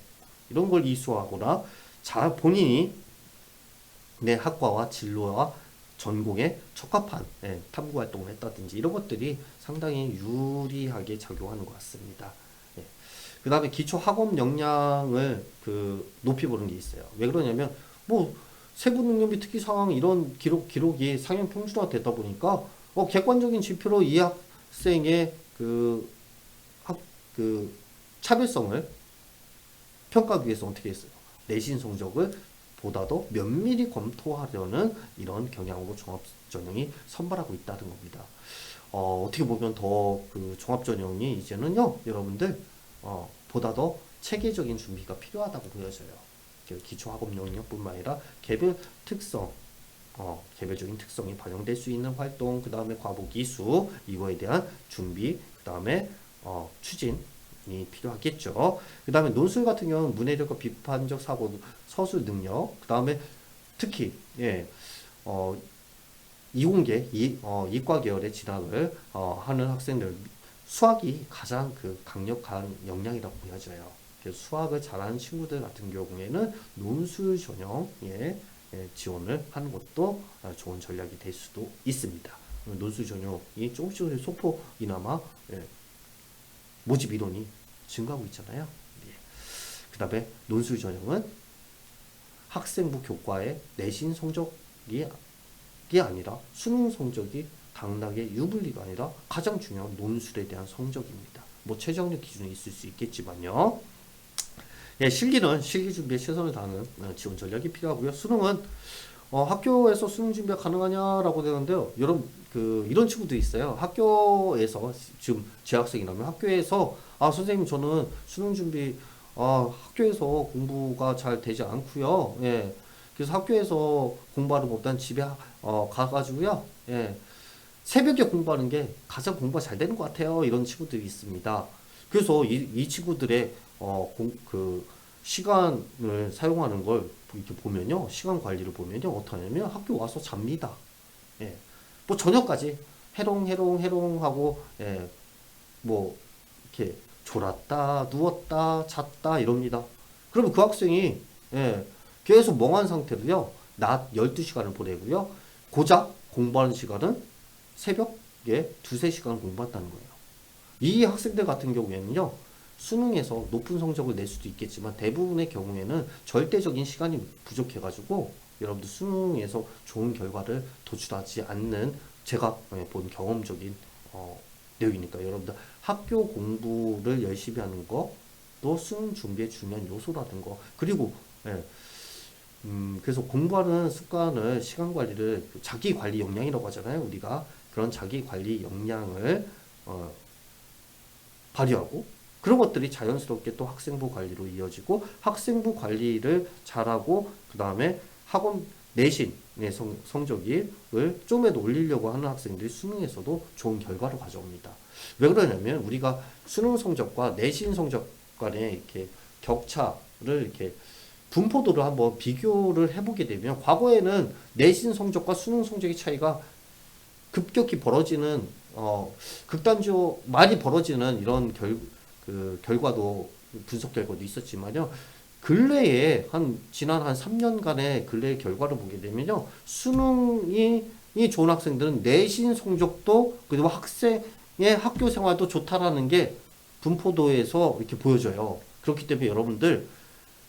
이런 걸 이수하거나 본인이 내 학과와 진로와 전공에 적합한 탐구 활동을 했다든지 이런 것들이 상당히 유리하게 작용하는 것 같습니다. 그 다음에 기초 학업 역량을 높이 보는 게 있어요. 왜 그러냐면 세부 능력비 특기 상황 이런 기록이 상향 평준화 되다 보니까 객관적인 지표로 이 학생의 차별성을 평가하기 위해서 어떻게 했어요? 내신 성적을 보다도 면밀히 검토하려는 이런 경향으로 종합전형이 선발하고 있다는 겁니다. 어떻게 보면 더 종합전형이 이제는요, 여러분들, 보다 더 체계적인 준비가 필요하다고 보여져요. 기초학업 영역뿐만 아니라 개별 특성, 개별적인 특성이 반영될 수 있는 활동, 그 다음에 과목 이수, 이거에 대한 준비, 그 다음에 추진이 필요하겠죠. 그 다음에 논술 같은 경우는 문해력과 비판적 사고, 서술 능력, 그 다음에 특히 이공계, 이과 계열의 진학을 하는 학생들, 수학이 가장 그 강력한 역량이라고 보여져요. 그래서 수학을 잘하는 친구들 같은 경우에는 논술 전형에 지원을 하는 것도 좋은 전략이 될 수도 있습니다. 논술 전형이 조금씩 소폭이나마 모집 인원이 증가하고 있잖아요. 그 다음에 논술 전형은 학생부 교과의 내신 성적이 아니라 수능 성적이 당락의 유불리가 아니라 가장 중요한 논술에 대한 성적입니다. 뭐 최저학력 기준이 있을 수 있겠지만요. 실기는 실기 준비에 최선을 다하는 지원 전략이 필요하고요. 수능은 학교에서 수능 준비가 가능하냐라고 되는데요. 여러분 이런 친구도 있어요. 학교에서 지금 재학생이라면 학교에서 선생님 저는 수능 준비 학교에서 공부가 잘 되지 않고요. 예. 그래서 학교에서 공부하는 것보다는 집에 가가지고요. 예. 새벽에 공부하는 게 가장 공부가 잘 되는 것 같아요. 이런 친구들이 있습니다. 그래서 이 친구들의 시간을 사용하는 걸 이렇게 보면요. 시간 관리를 보면요. 어떻게 하냐면 학교 와서 잡니다. 예. 뭐 저녁까지 해롱해롱 하고 뭐 이렇게 졸았다, 누웠다, 잤다 이럽니다. 그러면 그 학생이 계속 멍한 상태로요. 낮 12시간을 보내고요. 고작 공부하는 시간은 새벽에 2-3시간 공부한다는 거예요. 이 학생들 같은 경우에는요. 수능에서 높은 성적을 낼 수도 있겠지만 대부분의 경우에는 절대적인 시간이 부족해가지고 여러분들 수능에서 좋은 결과를 도출하지 않는 제가 본 경험적인 내용이니까 여러분들 학교 공부를 열심히 하는 것도 수능 준비에 중요한 요소라는 거. 그리고 그래서 공부하는 습관을 시간 관리를 자기 관리 역량이라고 하잖아요. 우리가 그런 자기 관리 역량을 발휘하고 그런 것들이 자연스럽게 또 학생부 관리로 이어지고 학생부 관리를 잘하고 그 다음에 학원 내신의 성적을 좀에도 올리려고 하는 학생들이 수능에서도 좋은 결과를 가져옵니다. 왜 그러냐면 우리가 수능 성적과 내신 성적 간의 이렇게 격차를 이렇게 분포도를 한번 비교를 해보게 되면 과거에는 내신 성적과 수능 성적의 차이가 급격히 벌어지는 극단적으로 많이 벌어지는 이런 결과도 분석 결과도 있었지만요. 근래에 지난 한 3년간의 근래의 결과를 보게 되면요. 수능이 좋은 학생들은 내신 성적도 그리고 학생의 학교 생활도 좋다라는 게 분포도에서 이렇게 보여져요. 그렇기 때문에 여러분들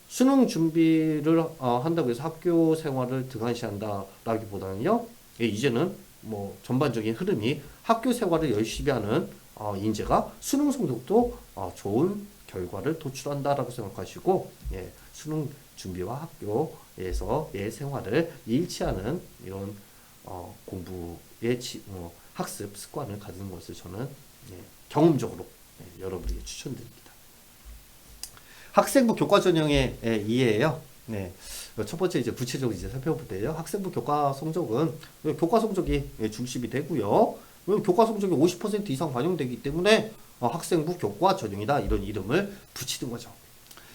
수능 준비를 한다고 해서 학교 생활을 등한시한다라기보다는요. 이제는 뭐 전반적인 흐름이 학교 생활을 열심히 하는 인재가 수능 성적도 좋은 결과를 도출한다라고 생각하시고 수능 준비와 학교에서의 생활을 일치하는 이런 공부의 학습 습관을 가지는 것을 저는 경험적으로 여러분에게 추천드립니다. 학생부 교과 전형의 이해예요. 첫 번째 이제 구체적으로 이제 살펴볼게요. 학생부 교과 성적은 교과 성적이 중심이 되고요. 교과 성적이 50% 이상 반영되기 때문에 학생부 교과 전형이다 이런 이름을 붙이는 거죠.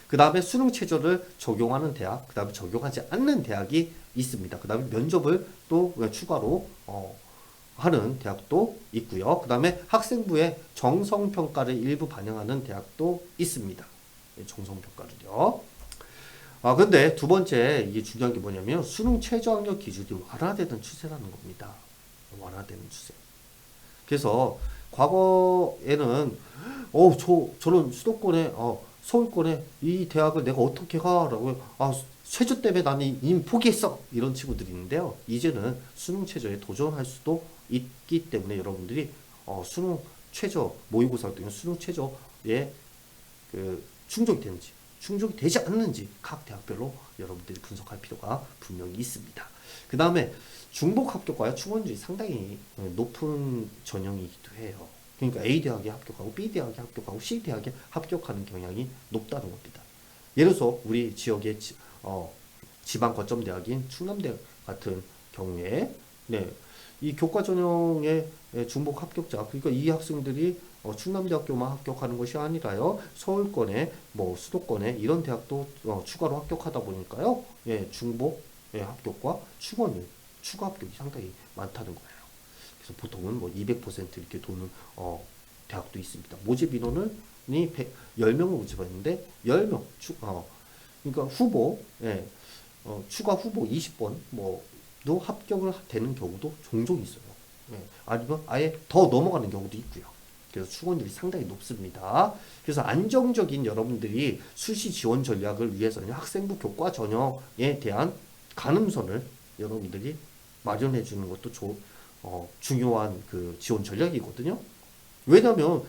그 다음에 수능 최저를 적용하는 대학, 그 다음에 적용하지 않는 대학이 있습니다. 그 다음에 면접을 또 추가로 하는 대학도 있고요. 그 다음에 학생부의 정성평가를 일부 반영하는 대학도 있습니다. 정성평가를요. 근데 두 번째 이게 중요한 게 뭐냐면 수능 최저학력 기준이 완화되는 추세라는 겁니다. 완화되는 추세. 그래서 과거에는 저는 수도권에 서울권에 이 대학을 내가 어떻게 가라고 최저 때문에 나는 이미 포기했어 이런 친구들이 있는데요. 이제는 수능 최저에 도전할 수도 있기 때문에 여러분들이 수능 최저 모의고사 때는 수능 최저에 충족이 되지 않는지 각 대학별로 여러분들이 분석할 필요가 분명히 있습니다. 그 다음에 중복 합격과요 충원율이 상당히 높은 전형이기도 해요. 그러니까 A 대학에 합격하고 B 대학에 합격하고 C 대학에 합격하는 경향이 높다는 겁니다. 예를 들어서 우리 지역의 지방 거점 대학인 충남대 같은 경우에 이 교과 전형의 중복 합격자 그러니까 이 학생들이 충남대학교만 합격하는 것이 아니라요 서울권에 뭐 수도권에 이런 대학도 추가로 합격하다 보니까요 중복 합격과 충원율 추가 합격이 상당히 많다는 거예요. 그래서 보통은 뭐 200% 이렇게 도는 대학도 있습니다. 모집 인원이 10명을 모집했는데 10명 그러니까 후보 추가 후보 20번 뭐도 합격을 되는 경우도 종종 있어요. 아니면 아예 더 넘어가는 경우도 있고요. 그래서 충원율이 상당히 높습니다. 그래서 안정적인 여러분들이 수시 지원 전략을 위해서는 학생부 교과 전형에 대한 가늠선을 여러분들이 마련해 주는 것도 중요한 그 지원 전략이거든요. 왜냐면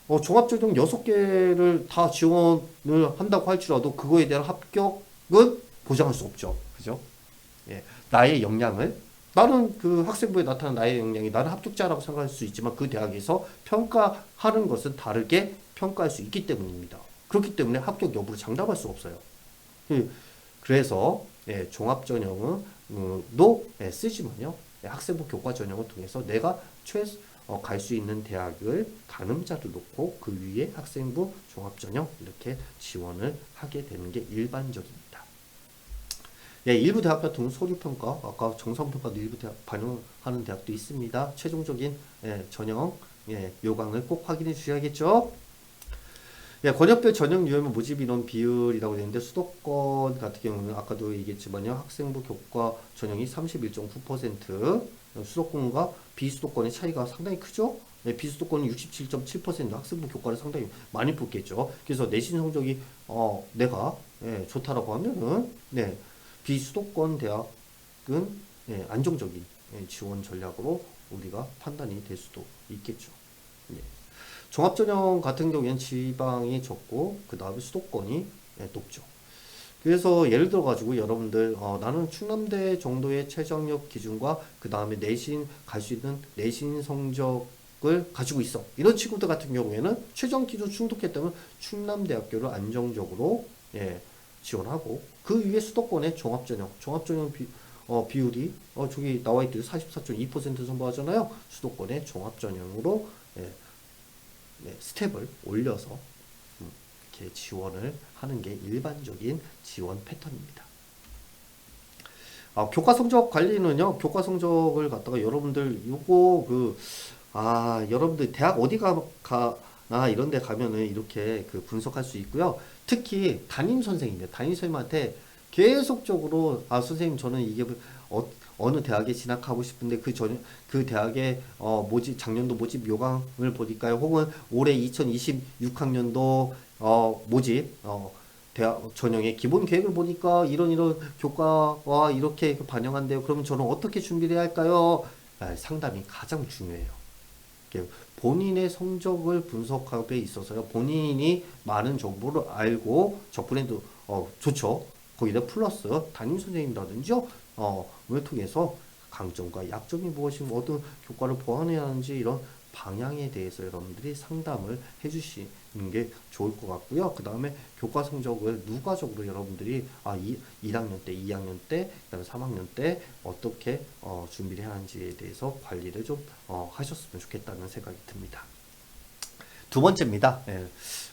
종합전형 6개를 다 지원을 한다고 할지라도 그거에 대한 합격은 보장할 수 없죠. 그죠? 예. 나의 역량을 나는 그 학생부에 나타난 나의 역량이 나는 합격자라고 생각할 수 있지만 그 대학에서 평가하는 것은 다르게 평가할 수 있기 때문입니다. 그렇기 때문에 합격 여부를 장담할 수 없어요. 그래서 종합전형도 쓰지만요. 학생부 교과 전형을 통해서 내가 갈 수 있는 대학을 가늠자를 놓고 그 위에 학생부 종합전형 이렇게 지원을 하게 되는 게 일반적입니다. 일부 대학 같은 경우 서류평가, 아까 정성평가도 일부 대학 반영하는 대학도 있습니다. 최종적인 전형 요강을 꼭 확인해 주셔야겠죠. 권역별 전형 유형 모집 인원 비율이라고 되는데 수도권 같은 경우는 아까도 얘기했지만요. 학생부 교과 전형이 31.9%, 수도권과 비수도권의 차이가 상당히 크죠. 비수도권은 67.7%, 학생부 교과를 상당히 많이 뽑겠죠. 그래서 내신 성적이 내가 좋다라고 하면은 비수도권 대학은 안정적인 지원 전략으로 우리가 판단이 될 수도 있겠죠. 종합전형 같은 경우에는 지방이 적고 그 다음에 수도권이 높죠. 그래서 예를 들어 가지고 여러분들 나는 충남대 정도의 최저학력 기준과 그 다음에 내신 갈 수 있는 내신 성적을 가지고 있어. 이런 친구들 같은 경우에는 최저 기준 충족했다면 충남대학교를 안정적으로 지원하고 그 위에 수도권의 종합전형 비율이 저기 나와 있듯이 44.2% 선보하잖아요. 수도권의 종합전형으로 스텝을 올려서 이렇게 지원을 하는 게 일반적인 지원 패턴입니다. 교과 성적 관리는요. 교과 성적을 갖다가 여러분들 여러분들 대학 어디 가나 이런 데 가면은 이렇게 그 분석할 수 있고요. 특히 담임 선생님한테 계속적으로 선생님 저는 이게 어느 대학에 진학하고 싶은데 그 대학의 작년도 모집 요강을 보니까요. 혹은 올해 2026학년도 모집 대학 전형의 기본 계획을 보니까 이런 교과와 이렇게 반영한대요. 그러면 저는 어떻게 준비를 해야 할까요? 상담이 가장 중요해요. 본인의 성적을 분석하기에 있어서요. 본인이 많은 정보를 알고 접근해도 좋죠. 거기다 플러스 담임 선생님이라든지 을 통해서 강점과 약점이 무엇이고 어떤 교과를 보완해야 하는지 이런 방향에 대해서 여러분들이 상담을 해주시는 게 좋을 것 같고요. 그 다음에 교과 성적을 누가적으로 여러분들이 1학년 때, 2학년 때, 그 다음에 3학년 때 어떻게 준비를 해야 하는지에 대해서 관리를 좀 하셨으면 좋겠다는 생각이 듭니다. 두 번째입니다.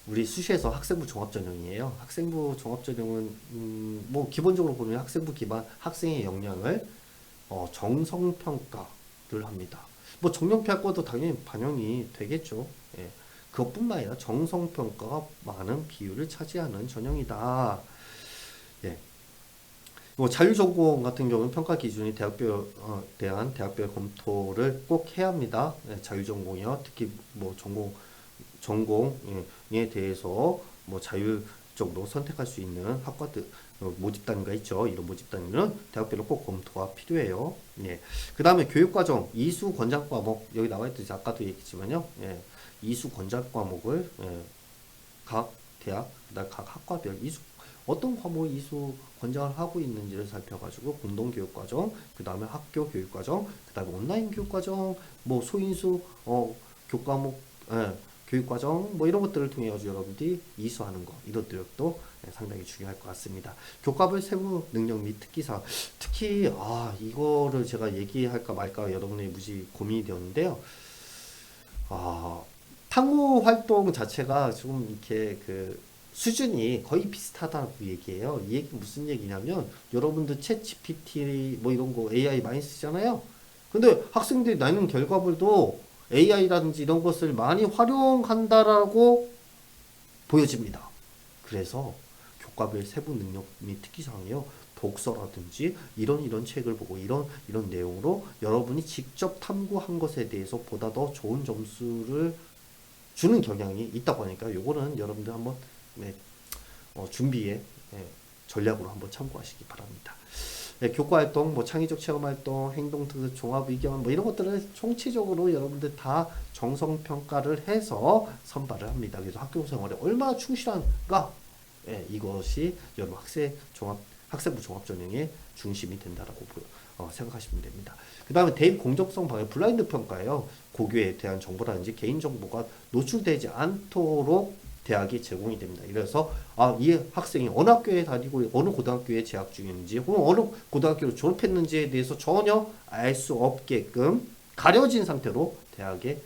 우리 수시에서 학생부 종합전형이에요. 학생부 종합전형은 뭐 기본적으로 보면 학생부 기반 학생의 역량을 정성평가를 합니다. 뭐 정량평가도 당연히 반영이 되겠죠. 그것뿐만 아니라 정성평가가 많은 비율을 차지하는 전형이다. 뭐 자율전공 같은 경우는 평가 기준이 대학별 검토를 꼭 해야 합니다. 자율전공이요. 특히 뭐 전공에 대해서 뭐 자율적으로 선택할 수 있는 학과들 모집 단위가 있죠. 이런 모집 단위는 대학별로 꼭 검토가 필요해요. 그 다음에 교육과정 이수 권장 과목 여기 나와 있듯이 아까도 얘기했지만요. 이수 권장 과목을 각 대학 그다음 각 학과별 어떤 과목을 이수 권장을 하고 있는지를 살펴가지고 공동교육과정, 그 다음에 학교 교육과정, 그 다음에 온라인 교육과정, 뭐 소인수 교과목 교육과정 뭐 이런 것들을 통해 가지고 여러분들이 이수하는 거 이것들도 상당히 중요할 것 같습니다. 교과별 세부 능력 및 특기사 특히 이거를 제가 얘기할까 말까 여러분의 무지 고민이 되었는데요. 탕후 활동 자체가 조금 이렇게 그 수준이 거의 비슷하다고 얘기해요. 이 얘기 무슨 얘기냐면 여러분들 챗 GPT 뭐 이런 거 AI 많이 쓰잖아요. 근데 학생들이 내는 결과물도 AI라든지 이런 것을 많이 활용한다라고 보여집니다. 그래서 교과별 세부 능력 및 특기사항이요. 독서라든지 이런 책을 보고 이런 내용으로 여러분이 직접 탐구한 것에 대해서 보다 더 좋은 점수를 주는 경향이 있다고 하니까 요거는 여러분들 한번 네, 준비에 전략으로 한번 참고하시기 바랍니다. 네, 교과 활동, 뭐 창의적 체험 활동, 행동 특 종합 의견 뭐 이런 것들을 총체적으로 여러분들 다 정성 평가를 해서 선발을 합니다. 그래서 학교 생활에 얼마나 충실한가? 이것이 여러분 학생부 종합 전형의 중심이 된다라고 생각하시면 됩니다. 그 다음에 대입 공정성 방향 블라인드 평가예요. 고교에 대한 정보라든지 개인 정보가 노출되지 않도록 대학이 제공이 됩니다. 그래서 이 학생이 어느 학교에 다니고 어느 고등학교에 재학 중인지 혹은 어느 고등학교를 졸업했는지에 대해서 전혀 알 수 없게끔 가려진 상태로 대학에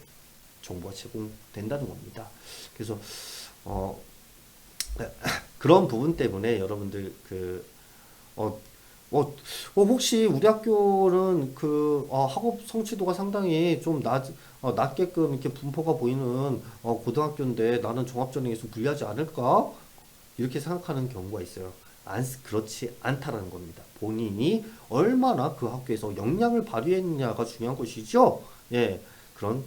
정보가 제공된다는 겁니다. 그래서 그런 부분 때문에 여러분들 혹시 우리 학교는 학업 성취도가 상당히 좀 낮게끔 이렇게 분포가 보이는 고등학교인데 나는 종합전형에서 불리하지 않을까? 이렇게 생각하는 경우가 있어요. 그렇지 않다라는 겁니다. 본인이 얼마나 그 학교에서 역량을 발휘했느냐가 중요한 것이죠. 예, 그런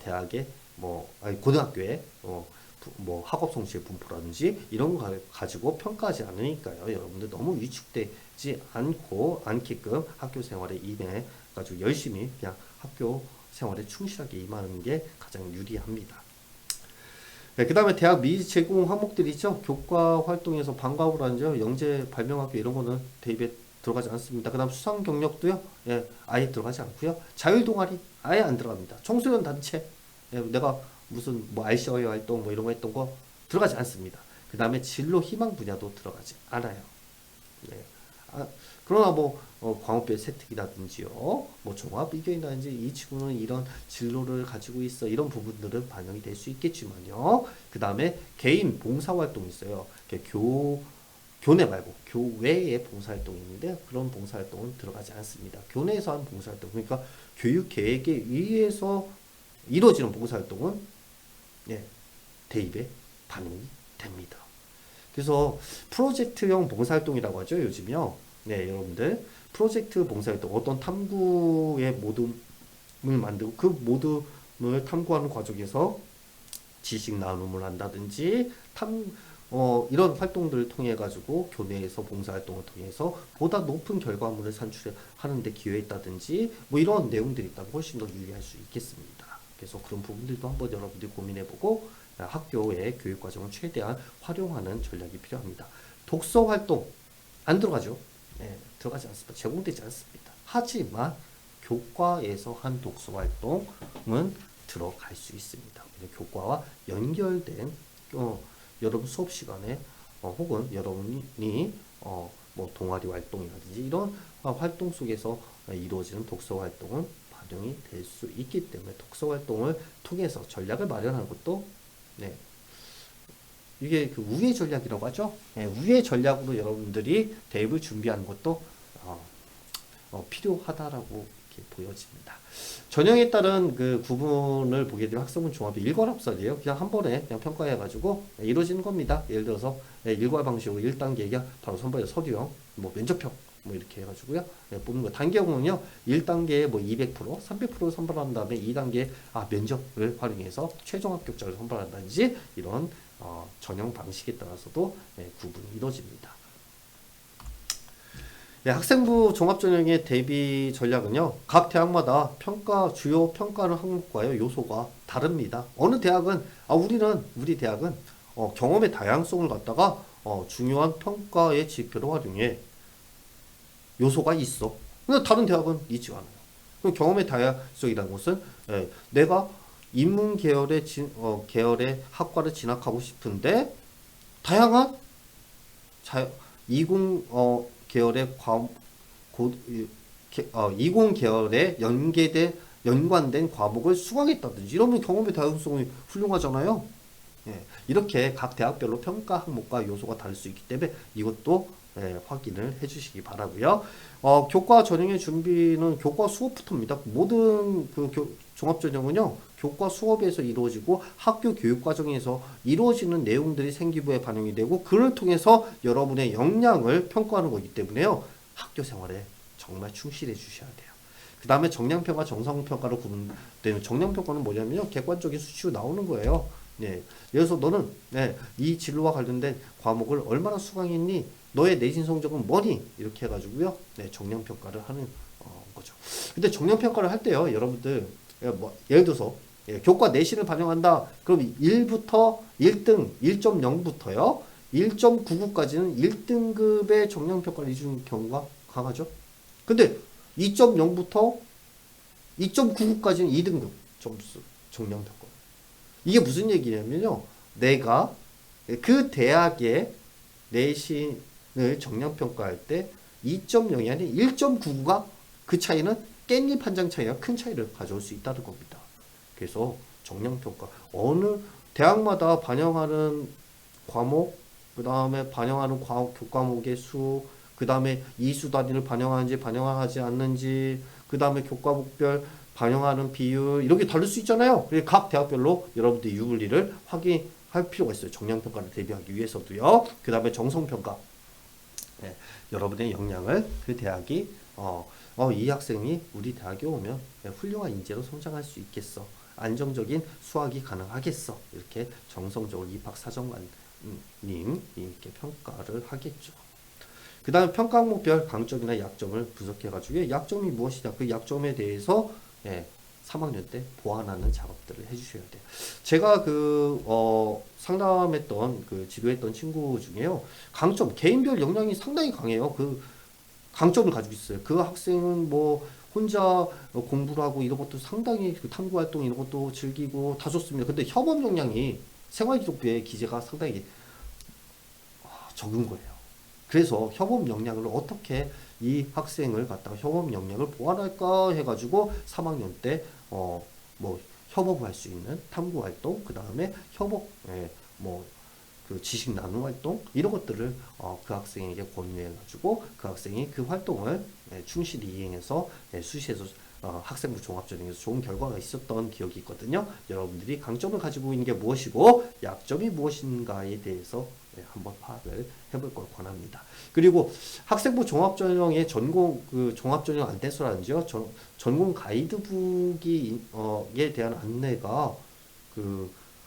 대학의 고등학교의 학업 성취의 분포라든지 이런 거 가지고 평가하지 않으니까요. 여러분들 너무 위축되지 않게끔 학교 생활에 임해 가지고 열심히 그냥 학교 생활에 충실하게 임하는 게 가장 유리합니다. 네, 그 다음에 대학 미리 제공 항목들이 있죠. 교과 활동에서 방과후라든지 영재 발명학교 이런 거는 대입에 들어가지 않습니다. 그 다음 수상 경력도요. 아예 들어가지 않고요. 자율 동아리 아예 안 들어갑니다. 청소년 단체 내가 무슨 RCI 활동 이런 거 했던 거 들어가지 않습니다. 그 다음에 진로 희망 분야도 들어가지 않아요. 네. 그러나 광업별 세특이라든지요, 종합 의견이라든지 이 친구는 이런 진로를 가지고 있어 이런 부분들은 반영이 될 수 있겠지만요. 그 다음에 개인 봉사활동이 있어요. 교내 말고 교외의 봉사활동이 있는데 그런 봉사활동은 들어가지 않습니다. 교내에서 한 봉사활동, 그러니까 교육 계획에 의해서 이루어지는 봉사활동은 대입에 반영이 됩니다. 그래서 프로젝트형 봉사활동이라고 하죠. 요즘요. 네, 여러분들 프로젝트 봉사활동 어떤 탐구의 모둠을 만들고 그 모둠을 탐구하는 과정에서 지식 나눔을 한다든지 이런 활동들을 통해 가지고 교내에서 봉사활동을 통해서 보다 높은 결과물을 산출하는 데 기여했다든지 이런 내용들이 있다면 훨씬 더 유리할 수 있겠습니다. 그래서 그런 부분들도 한번 여러분들이 고민해보고 학교의 교육과정을 최대한 활용하는 전략이 필요합니다. 독서 활동 안 들어가죠. 들어가지 않습니다. 제공되지 않습니다. 하지만 교과에서 한 독서 활동은 들어갈 수 있습니다. 교과와 연결된 여러분 수업 시간에 혹은 여러분이 동아리 활동이라든지 이런 활동 속에서 이루어지는 독서 활동은 반영이 될 수 있기 때문에 독서 활동을 통해서 전략을 마련하는 것도 이게 그 우회 전략이라고 하죠. 우회 전략으로 여러분들이 대입을 준비하는 것도 필요하다라고 이렇게 보여집니다. 전형에 따른 그 구분을 보게 되면 학생부 종합이 일괄합산이에요. 그냥 한 번에 그냥 평가해가지고 이루어지는 겁니다. 예를 들어서 일괄 방식으로 1단계가 바로 선발의 서류형, 면접형 이렇게 해가지고요. 뽑는 거. 단계형은요, 1단계에 200%, 300% 선발한 다음에 2단계 면접을 활용해서 최종 합격자를 선발한다든지 이런 전형 방식에 따라서도 구분이 이루어집니다. 학생부 종합전형의 대비 전략은요, 각 대학마다 주요 평가하는 항목과요, 요소가 다릅니다. 어느 대학은, 우리 대학은 경험의 다양성을 갖다가 중요한 평가의 지표로 활용해 요소가 있어. 근데 다른 대학은 있지 않아요. 경험의 다양성이라는 것은 내가 인문 계열의 학과를 진학하고 싶은데 다양한 이공 계열의 이공 계열에 연관된 과목을 수강했다든지 이러면 경험의 다양성이 훌륭하잖아요. 이렇게 각 대학별로 평가 항목과 요소가 다를 수 있기 때문에 이것도 확인을 해주시기 바라고요. 교과 전형의 준비는 교과 수업부터입니다. 모든 종합전형은요, 교과 수업에서 이루어지고 학교 교육 과정에서 이루어지는 내용들이 생기부에 반영이 되고 그를 통해서 여러분의 역량을 평가하는 거기 때문에요. 학교 생활에 정말 충실해 주셔야 돼요. 그 다음에 정량평가, 정성평가로 구분되는 정량평가는 뭐냐면요. 객관적인 수치로 나오는 거예요. 네. 예를 들어서 너는 이 진로와 관련된 과목을 얼마나 수강했니? 너의 내신 성적은 뭐니? 이렇게 해가지고요. 정량평가를 하는 거죠. 근데 정량평가를 할 때요. 여러분들 예를 들어서 교과 내신을 반영한다. 그럼 1부터 1등 1.0부터요. 1.99까지는 1등급의 정량평가를 해주는 경우가 강하죠. 근데 2.0부터 2.99까지는 2등급 점수 정량평가. 이게 무슨 얘기냐면요. 내가 그 대학의 내신을 정량평가할 때 2.0이 아니라 1.99가 그 차이는 깻잎 한 장 차이가 큰 차이를 가져올 수 있다는 겁니다. 그래서 정량평가 어느 대학마다 반영하는 과목, 그 다음에 반영하는 교과목의 수, 그 다음에 이수 단위를 반영하는지 반영하지 않는지, 그 다음에 교과목별 반영하는 비율 이렇게 다를 수 있잖아요. 각 대학별로 여러분들이 유불리를 확인할 필요가 있어요. 정량평가를 대비하기 위해서도요. 그 다음에 정성평가. 여러분의 역량을 그 대학이 이 학생이 우리 대학에 오면 훌륭한 인재로 성장할 수 있겠어. 안정적인 수학이 가능하겠어. 이렇게 정성적으로 입학사정관님 이렇게 평가를 하겠죠. 그 다음에 평가 항목별 강점이나 약점을 분석해가지고 약점이 무엇이냐 그 약점에 대해서 3학년 때 보완하는 작업들을 해주셔야 돼요. 제가 상담했던 지도했던 친구 중에요. 강점 개인별 역량이 상당히 강해요. 그 강점을 가지고 있어요. 그 학생은 뭐 혼자 공부를 하고 이런 것도 상당히 탐구 활동 이런 것도 즐기고 다 좋습니다. 근데 협업 역량이 생활기록부의 기재가 상당히 적은 거예요. 그래서 협업 역량을 어떻게 이 학생을 갖다가 협업 역량을 보완할까 해가지고 3학년 때 뭐 협업을 할 수 있는 탐구 활동, 그 다음에 협업 그 지식 나눔 활동 이런 것들을 그 학생에게 권유해가지고 그 학생이 그 활동을 충실히 이행해서 수시에서 학생부 종합전형에서 좋은 결과가 있었던 기억이 있거든요. 여러분들이 강점을 가지고 있는 게 무엇이고 약점이 무엇인가에 대해서 한번 파악을 해볼 걸 권합니다. 그리고 학생부 종합전형의 종합전형 안내서라든지요, 전공 가이드북에 대한 안내가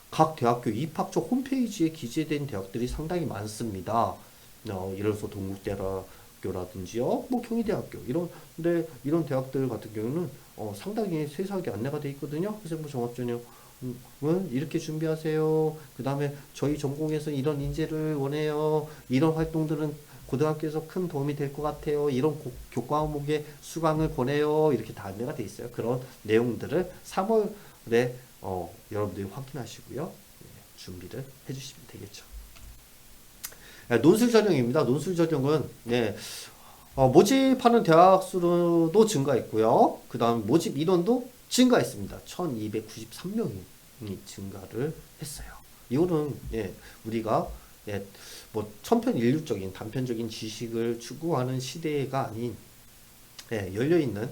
각 대학교 입학처 홈페이지에 기재된 대학들이 상당히 많습니다. 예를 들어서 동국대학교라든지요, 뭐 경희대학교 이런 대학들 같은 경우는 상당히 세세하게 안내가 돼 있거든요. 학생부 종합전형은 이렇게 준비하세요. 그 다음에 저희 전공에서 이런 인재를 원해요. 이런 활동들은 고등학교에서 큰 도움이 될 것 같아요. 이런 교과 과목의 수강을 권해요. 이렇게 다 안내가 돼 있어요. 그런 내용들을 3월에 여러분들이 확인하시고요. 준비를 해주시면 되겠죠. 논술 전형입니다. 논술 전형은 모집하는 대학 수도 증가했고요. 그 다음 모집 인원도 증가했습니다. 1293명이 증가를 했어요. 이거는 우리가 뭐 천편일률적인 단편적인 지식을 추구하는 시대가 아닌 열려있는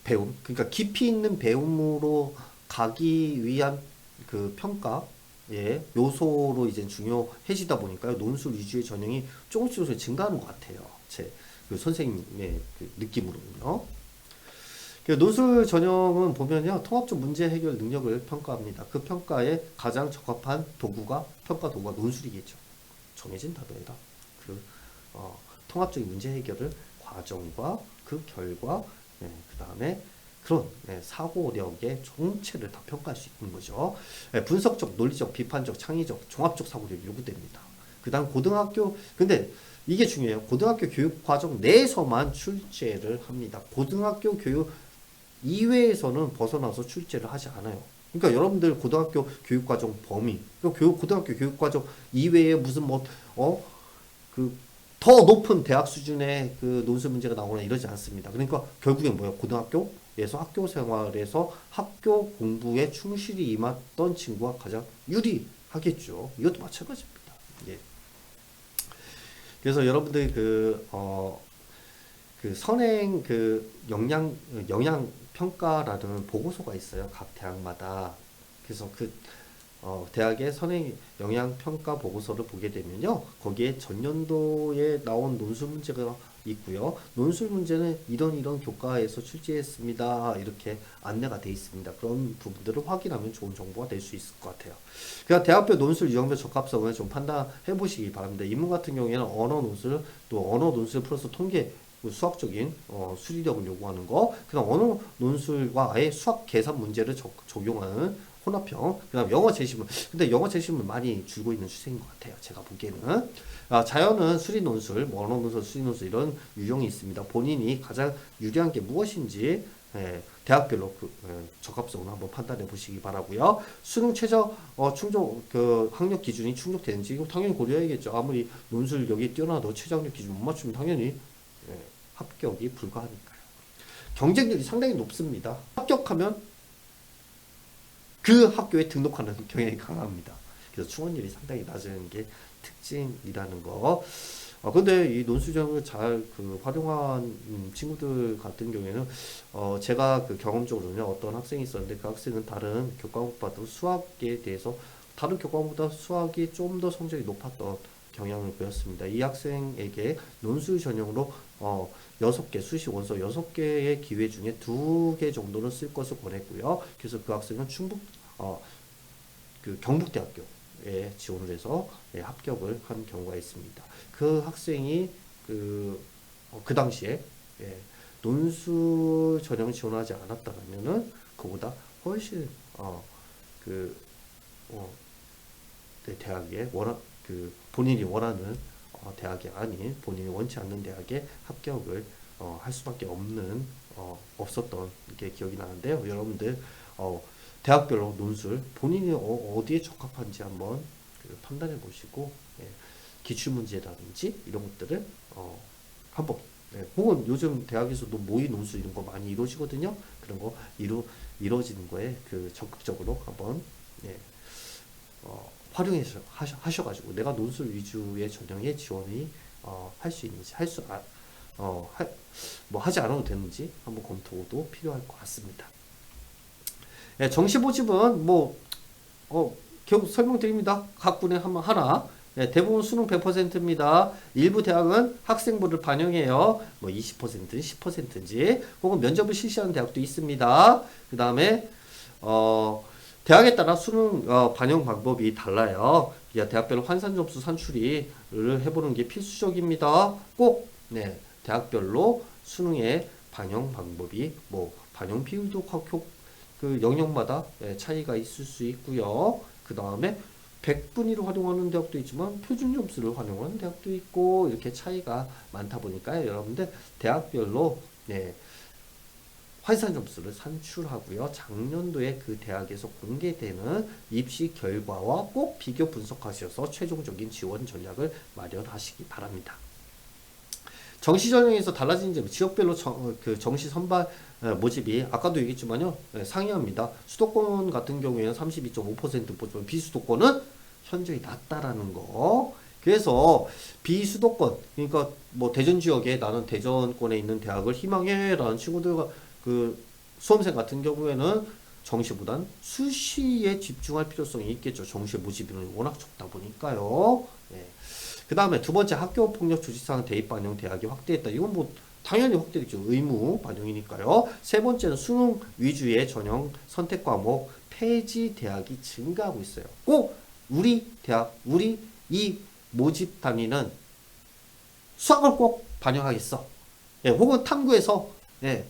배움, 그러니까 깊이 있는 배움으로 가기 위한 그 평가의 요소로 이제 중요해지다 보니까요. 논술 위주의 전형이 조금씩 증가하는 것 같아요. 제 선생님의 느낌으로는요. 논술 전형은 보면요. 통합적 문제 해결 능력을 평가합니다. 그 평가에 가장 적합한 평가 도구가 논술이겠죠. 정해진 답에다 통합적인 문제 해결을 과정과 그 결과 그 다음에 그런 사고력의 총체를 다 평가할 수 있는 거죠. 분석적, 논리적, 비판적, 창의적, 종합적 사고력이 요구됩니다. 그 다음 근데 이게 중요해요. 고등학교 교육과정 내에서만 출제를 합니다. 고등학교 교육 이외에서는 벗어나서 출제를 하지 않아요. 그러니까 여러분들 고등학교 교육과정 범위, 고등학교 교육과정 이외에 무슨 더 높은 대학 수준의 논술 문제가 나오거나 이러지 않습니다. 그러니까 결국엔 뭐예요? 고등학교에서 학교 생활에서 학교 공부에 충실히 임했던 친구가 가장 유리하겠죠. 이것도 마찬가지입니다. 예. 그래서 여러분들 그 선행 영양 평가라는 보고서가 있어요. 각 대학마다. 그래서 대학의 선행 영양 평가 보고서를 보게 되면요. 거기에 전년도에 나온 논술 문제가 있고요. 논술 문제는 이런 교과에서 출제했습니다. 이렇게 안내가 돼 있습니다. 그런 부분들을 확인하면 좋은 정보가 될 수 있을 것 같아요. 그러니까 대학별 논술 유형별 적합성을 좀 판단해 보시기 바랍니다. 인문 같은 경우에는 언어 논술, 또 언어 논술 플러스 통계, 수학적인 수리력을 요구하는 거, 그다음 언어 논술과 아예 수학 계산 문제를 적용하는 혼합형, 그다음 영어 제시문. 근데 영어 제시문 많이 줄고 있는 추세인 것 같아요. 제가 보기에는. 자연은 수리 논술, 뭐 언어 논술, 수리 논술 이런 유형이 있습니다. 본인이 가장 유리한 게 무엇인지 대학별로 적합성을 한번 판단해 보시기 바라고요. 수능 최저 충족 학력 기준이 충족되는지 이거 당연히 고려해야겠죠. 아무리 논술력이 뛰어나도 최저 학력 기준 못 맞추면 당연히 합격이 불가하니까요. 경쟁률이 상당히 높습니다. 합격하면 그 학교에 등록하는 경향이 강합니다. 그래서 충원율이 상당히 낮은 게 특징이라는 거. 근데 이 논술전형을 잘 활용한 친구들 같은 경우에는 제가 경험적으로는 어떤 학생이 있었는데 그 학생은 다른 교과목보다 수학에 대해서 다른 교과목보다 수학이 좀 더 성적이 높았던 경향을 보였습니다. 이 학생에게 논술 전형으로 6개, 수시 원서 6개의 기회 중에 2개 정도는 쓸 것을 권했고요. 그래서 그 학생은 경북대학교에 지원을 해서 합격을 한 경우가 있습니다. 그 학생이 그 당시에 논술 전형을 지원하지 않았다면은 그보다 훨씬 대학에 본인이 원하는 대학이 아닌 본인이 원치 않는 대학에 합격을 할 수밖에 없었던 게 기억이 나는데요. 여러분들 대학별로 논술 본인이 어디에 적합한지 한번 판단해 보시고 기출문제라든지 이런 것들을 한번 혹은 요즘 대학에서도 모의 논술 이런 거 많이 이루어지거든요. 그런 거 이루어지는 거에 적극적으로 한번 활용하셔가지고 내가 논술 위주의 전형에 지원이 할 수 있는지 하지 않아도 되는지 한번 검토도 필요할 것 같습니다. 정시 모집은 계속 설명드립니다. 각 군에 하나. 대부분 수능 100%입니다. 일부 대학은 학생부를 반영해요. 20%, 10%인지 혹은 면접을 실시하는 대학도 있습니다. 그 다음에 대학에 따라 수능 반영 방법이 달라요. 대학별로 환산 점수 산출을 해보는 게 필수적입니다. 꼭 대학별로 수능의 반영 방법이 반영 비율도 영역마다 차이가 있을 수 있고요. 그 다음에 100분위로 활용하는 대학도 있지만 표준 점수를 활용하는 대학도 있고 이렇게 차이가 많다 보니까요. 여러분들 대학별로 환산 점수를 산출하고요. 작년도에 그 대학에서 공개되는 입시 결과와 꼭 비교 분석하셔서 최종적인 지원 전략을 마련하시기 바랍니다. 정시 전형에서 달라진 점, 지역별로 정시 선발 모집이 아까도 얘기했지만요. 상이합니다. 수도권 같은 경우에는 32.5% 보지만 비수도권은 현저히 낮다라는 거. 그래서 비수도권, 그러니까 대전 지역에 나는 대전권에 있는 대학을 희망해라는 친구들과 수험생 같은 경우에는 정시보단 수시에 집중할 필요성이 있겠죠. 정시 모집비는 워낙 적다 보니까요. 그 다음에 두 번째 학교 폭력 조치상 대입 반영 대학이 확대했다. 이건 당연히 확대됐죠. 의무 반영이니까요. 세 번째는 수능 위주의 전형 선택 과목 폐지 대학이 증가하고 있어요. 꼭 우리 대학, 우리 이 모집 단위는 수학을 꼭 반영하겠어. 혹은 탐구에서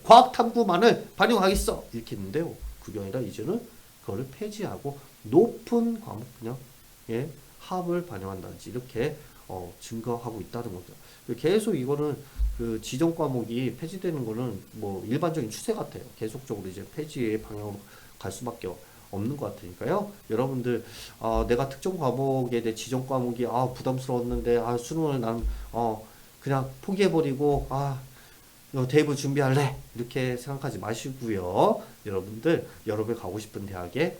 과학 탐구만을 반영하겠어. 이렇게 했는데요. 그게 아니라 이제는 그거를 폐지하고 높은 과목 그냥 합을 반영한다든지 이렇게 증가하고 있다는 거죠. 계속 이거는 지정 과목이 폐지되는 거는 일반적인 추세 같아요. 계속적으로 이제 폐지의 방향으로 갈 수밖에 없는 것 같으니까요. 여러분들 내가 특정 과목에 대해 지정 과목이 부담스러웠는데 수능을 난 그냥 포기해버리고 대입을 준비할래 이렇게 생각하지 마시고요. 여러분이 가고 싶은 대학에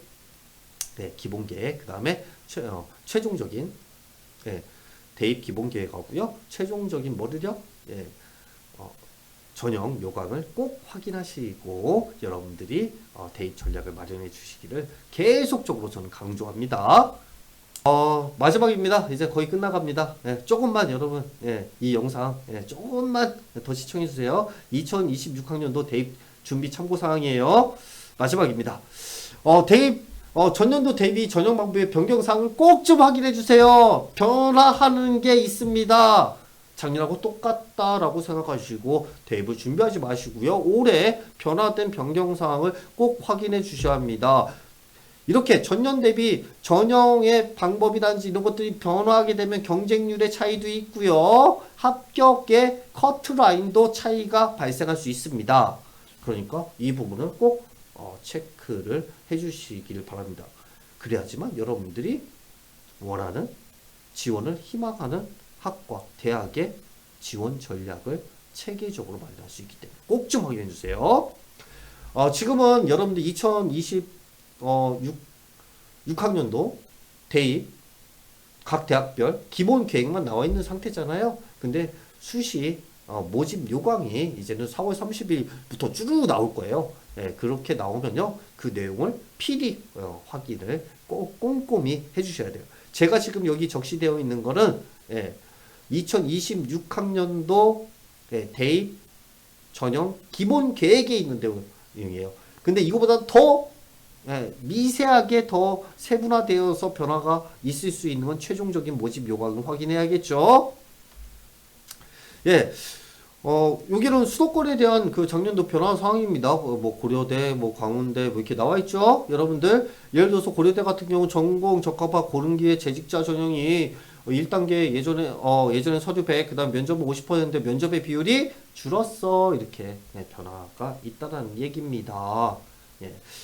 기본계획 그 다음에 최종적인 예, 대입 기본 계획하고요. 최종적인 뭐를요? 예, 어, 전형 요강을 꼭 확인하시고 여러분들이 대입 전략을 마련해 주시기를 계속적으로 저는 강조합니다. 마지막입니다. 이제 거의 끝나갑니다. 예, 조금만 여러분, 이 영상, 조금만 더 시청해주세요. 2026학년도 대입 준비 참고사항이에요. 마지막입니다. 전년도 대비 전형 방법의 변경사항을 꼭 좀 확인해주세요. 변화하는 게 있습니다. 작년하고 똑같다라고 생각하시고 대입을 준비하지 마시고요. 올해 변화된 변경사항을 꼭 확인해 주셔야 합니다. 이렇게 전년 대비 전형의 방법이라든지 이런 것들이 변화하게 되면 경쟁률의 차이도 있고요. 합격의 커트라인도 차이가 발생할 수 있습니다. 그러니까 이 부분을 꼭 체크를 해주시길 바랍니다. 그래야지만 여러분들이 원하는 지원을 희망하는 학과, 대학의 지원 전략을 체계적으로 마련할 수 있기 때문에 꼭 좀 확인해 주세요. 지금은 여러분들 6학년도 대입 각 대학별 기본 계획만 나와 있는 상태잖아요. 근데 수시 모집 요강이 이제는 4월 30일부터 쭉 나올 거예요. 그렇게 나오면요. 그 내용을 필히 확인을 꼭 꼼꼼히 해주셔야 돼요. 제가 지금 여기 적시되어 있는 거는 2026학년도 대입 전형 기본 계획에 있는 내용이에요. 근데 이거보다 더 미세하게 더 세분화되어서 변화가 있을 수 있는 건 최종적인 모집 요강을 확인해야겠죠. 여기는 수도권에 대한 그 작년도 변화 사항입니다. 뭐 고려대, 뭐 광운대 뭐 이렇게 나와 있죠. 여러분들 예를 들어서 고려대 같은 경우 전공 적합화 고른 기회 재직자 전형이 1단계 예전에 서류 100, 그다음 면접은 50%, 면접의 비율이 줄었어. 이렇게 변화가 있다는 얘기입니다.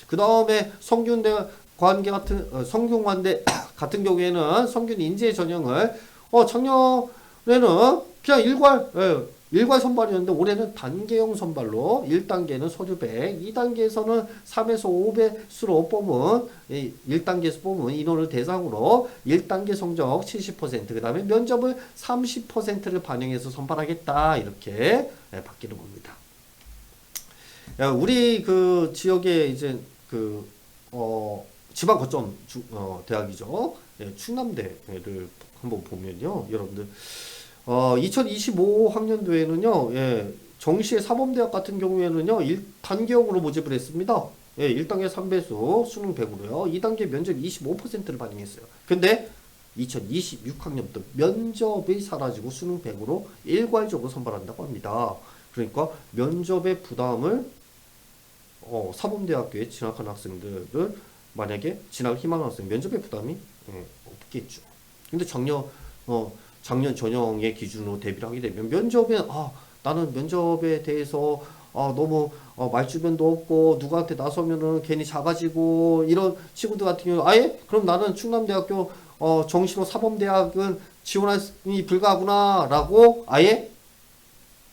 그 다음에 성균대 관계 같은 성균관대 같은 경우에는 성균 인재 전형을 작년에는 그냥 일괄 선발이었는데 올해는 단계형 선발로 1단계는 서류 100, 2단계에서는 3에서 5배수로 뽑은 1단계에서 뽑은 인원을 대상으로 1단계 성적 70%, 그 다음에 면접을 30%를 반영해서 선발하겠다. 이렇게 바뀌는 겁니다. 우리 그 지역에 이제 지방 거점 대학이죠. 충남대를 한번 보면요. 여러분들 2025학년도에는요, 정시의 사범대학 같은 경우에는요, 1단계형으로 모집을 했습니다. 1단계 3배수, 수능 100으로요. 2단계 면접 25%를 반영했어요. 근데 2026학년부터 면접이 사라지고 수능 100으로 일괄적으로 선발한다고 합니다. 그러니까 면접의 부담을 사범대학교에 진학하는 학생들을 만약에 진학을 희망하는 학생 면접의 부담이 없겠죠. 근데 작년 전형의 기준으로 대비를 하게 되면 면접에 나는 면접에 대해서 너무 말주변도 없고 누구한테 나서면은 괜히 작아지고 이런 친구들 같은 경우 아예 그럼 나는 충남대학교 정시로 사범대학은 지원이 불가하구나 라고 아예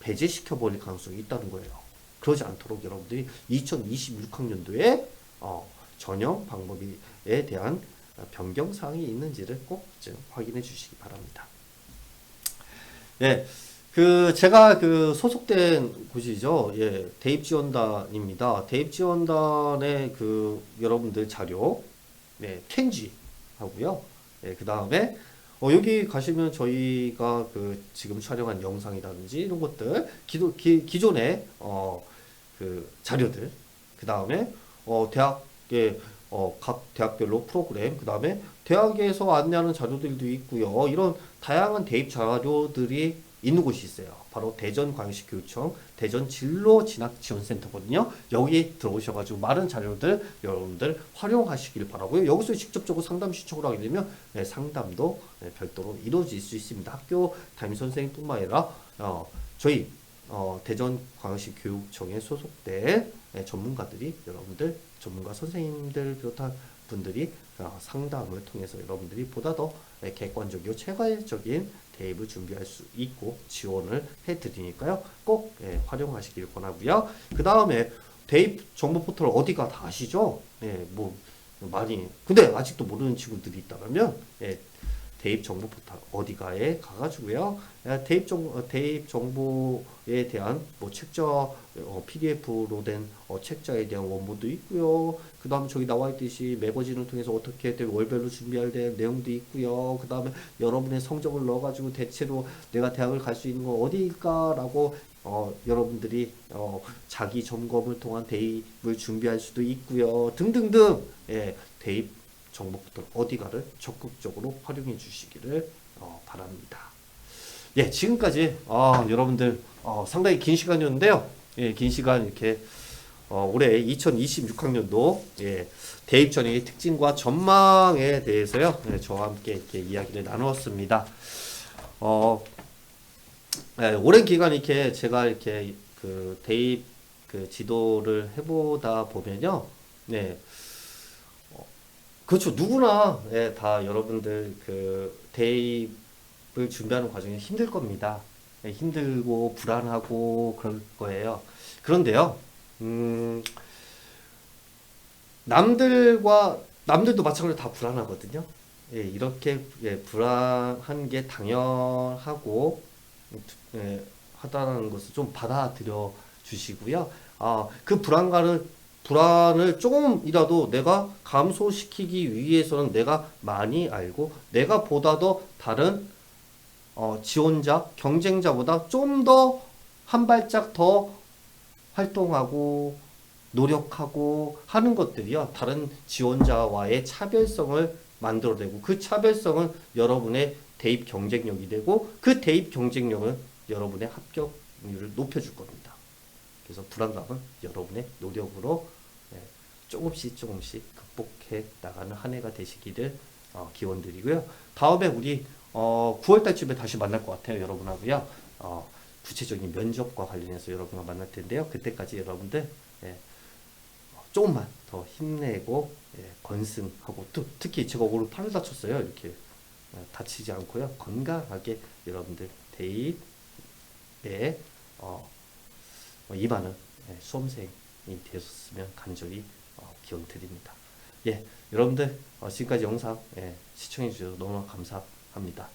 배제시켜 버릴 가능성이 있다는 거예요. 그러지 않도록 여러분들이 2026학년도에 전형 방법에 대한 변경사항이 있는지를 꼭 좀 확인해 주시기 바랍니다. 제가 소속된 곳이죠. 대입지원단입니다. 대입지원단의 여러분들 자료, 켄지 하고요. 그 다음에 여기 가시면 저희가 지금 촬영한 영상이라든지 이런 것들, 기존의 자료들, 그 다음에 대학의 각 대학별로 프로그램, 그 다음에 대학에서 안내하는 자료들도 있고요. 이런 다양한 대입 자료들이 있는 곳이 있어요. 바로 대전광역시교육청 대전진로진학지원센터거든요. 여기 들어오셔가지고 많은 자료들 여러분들 활용하시길 바라고요. 여기서 직접적으로 상담 신청을 하게 되면 상담도 별도로 이루어질 수 있습니다. 학교 담임 선생님뿐만 아니라 저희 대전광역시교육청에 소속된 전문가들이 여러분들 전문가 선생님들 비롯한 분들이 상담을 통해서 여러분들이 보다 더 객관적이고 체계적인 대입을 준비할 수 있고 지원을 해드리니까요. 꼭 활용하시길 권하고요. 그 다음에 대입 정보 포털 어디가 다 아시죠? 뭐 많이 근데 아직도 모르는 친구들이 있다면 대입 정보 포털 어디가에 가가지고요. 대입 정보에 대한 뭐 책자 PDF로 된 책자에 대한 원본도 있고요. 그 다음에 저기 나와 있듯이 매거진을 통해서 어떻게 월별로 준비할 될 내용도 있고요. 그 다음에 여러분의 성적을 넣어가지고 대체로 내가 대학을 갈 수 있는 건 어디일까라고 여러분들이 자기 점검을 통한 대입을 준비할 수도 있고요. 등등등. 예, 대입 정보포털 어디가를 적극적으로 활용해 주시기를 바랍니다. 예, 지금까지 여러분들 상당히 긴 시간이었는데요. 예, 긴 시간 이렇게 올해 2026학년도 예, 대입 전형의 특징과 전망에 대해서요. 예, 저와 함께 이렇게 이야기를 나누었습니다. 예, 오랜 기간 이렇게 제가 이렇게 그 대입 그 지도를 해보다 보면요. 네. 그렇죠. 누구나 예, 다 여러분들 그 대입을 준비하는 과정이 힘들 겁니다. 예, 힘들고 불안하고 그럴 거예요. 그런데요, 남들도 마찬가지로 다 불안하거든요. 예, 이렇게 예, 불안한 게 당연하고 예, 하다는 것을 좀 받아들여 주시고요. 그 불안을 조금이라도 내가 감소시키기 위해서는 내가 많이 알고 내가 보다 더 다른 지원자, 경쟁자보다 좀 더 한 발짝 더 활동하고 노력하고 하는 것들이요. 다른 지원자와의 차별성을 만들어내고 그 차별성은 여러분의 대입 경쟁력이 되고 그 대입 경쟁력은 여러분의 합격률을 높여줄 겁니다. 그래서 불안감은 여러분의 노력으로 조금씩 극복해 나가는 한 해가 되시기를 기원드리고요. 다음에 우리 9월 달쯤에 다시 만날 것 같아요. 여러분하고요. 구체적인 면접과 관련해서 여러분과 만날 텐데요. 그때까지 여러분들 조금만 더 힘내고 건승하고 특히 제가 오늘 팔을 다쳤어요. 이렇게 다치지 않고요. 건강하게 여러분들 대입에 임하는 수험생이 되셨으면 간절히 기원 드립니다. 예, 여러분들 지금까지 영상 시청해 주셔서 너무 감사합니다.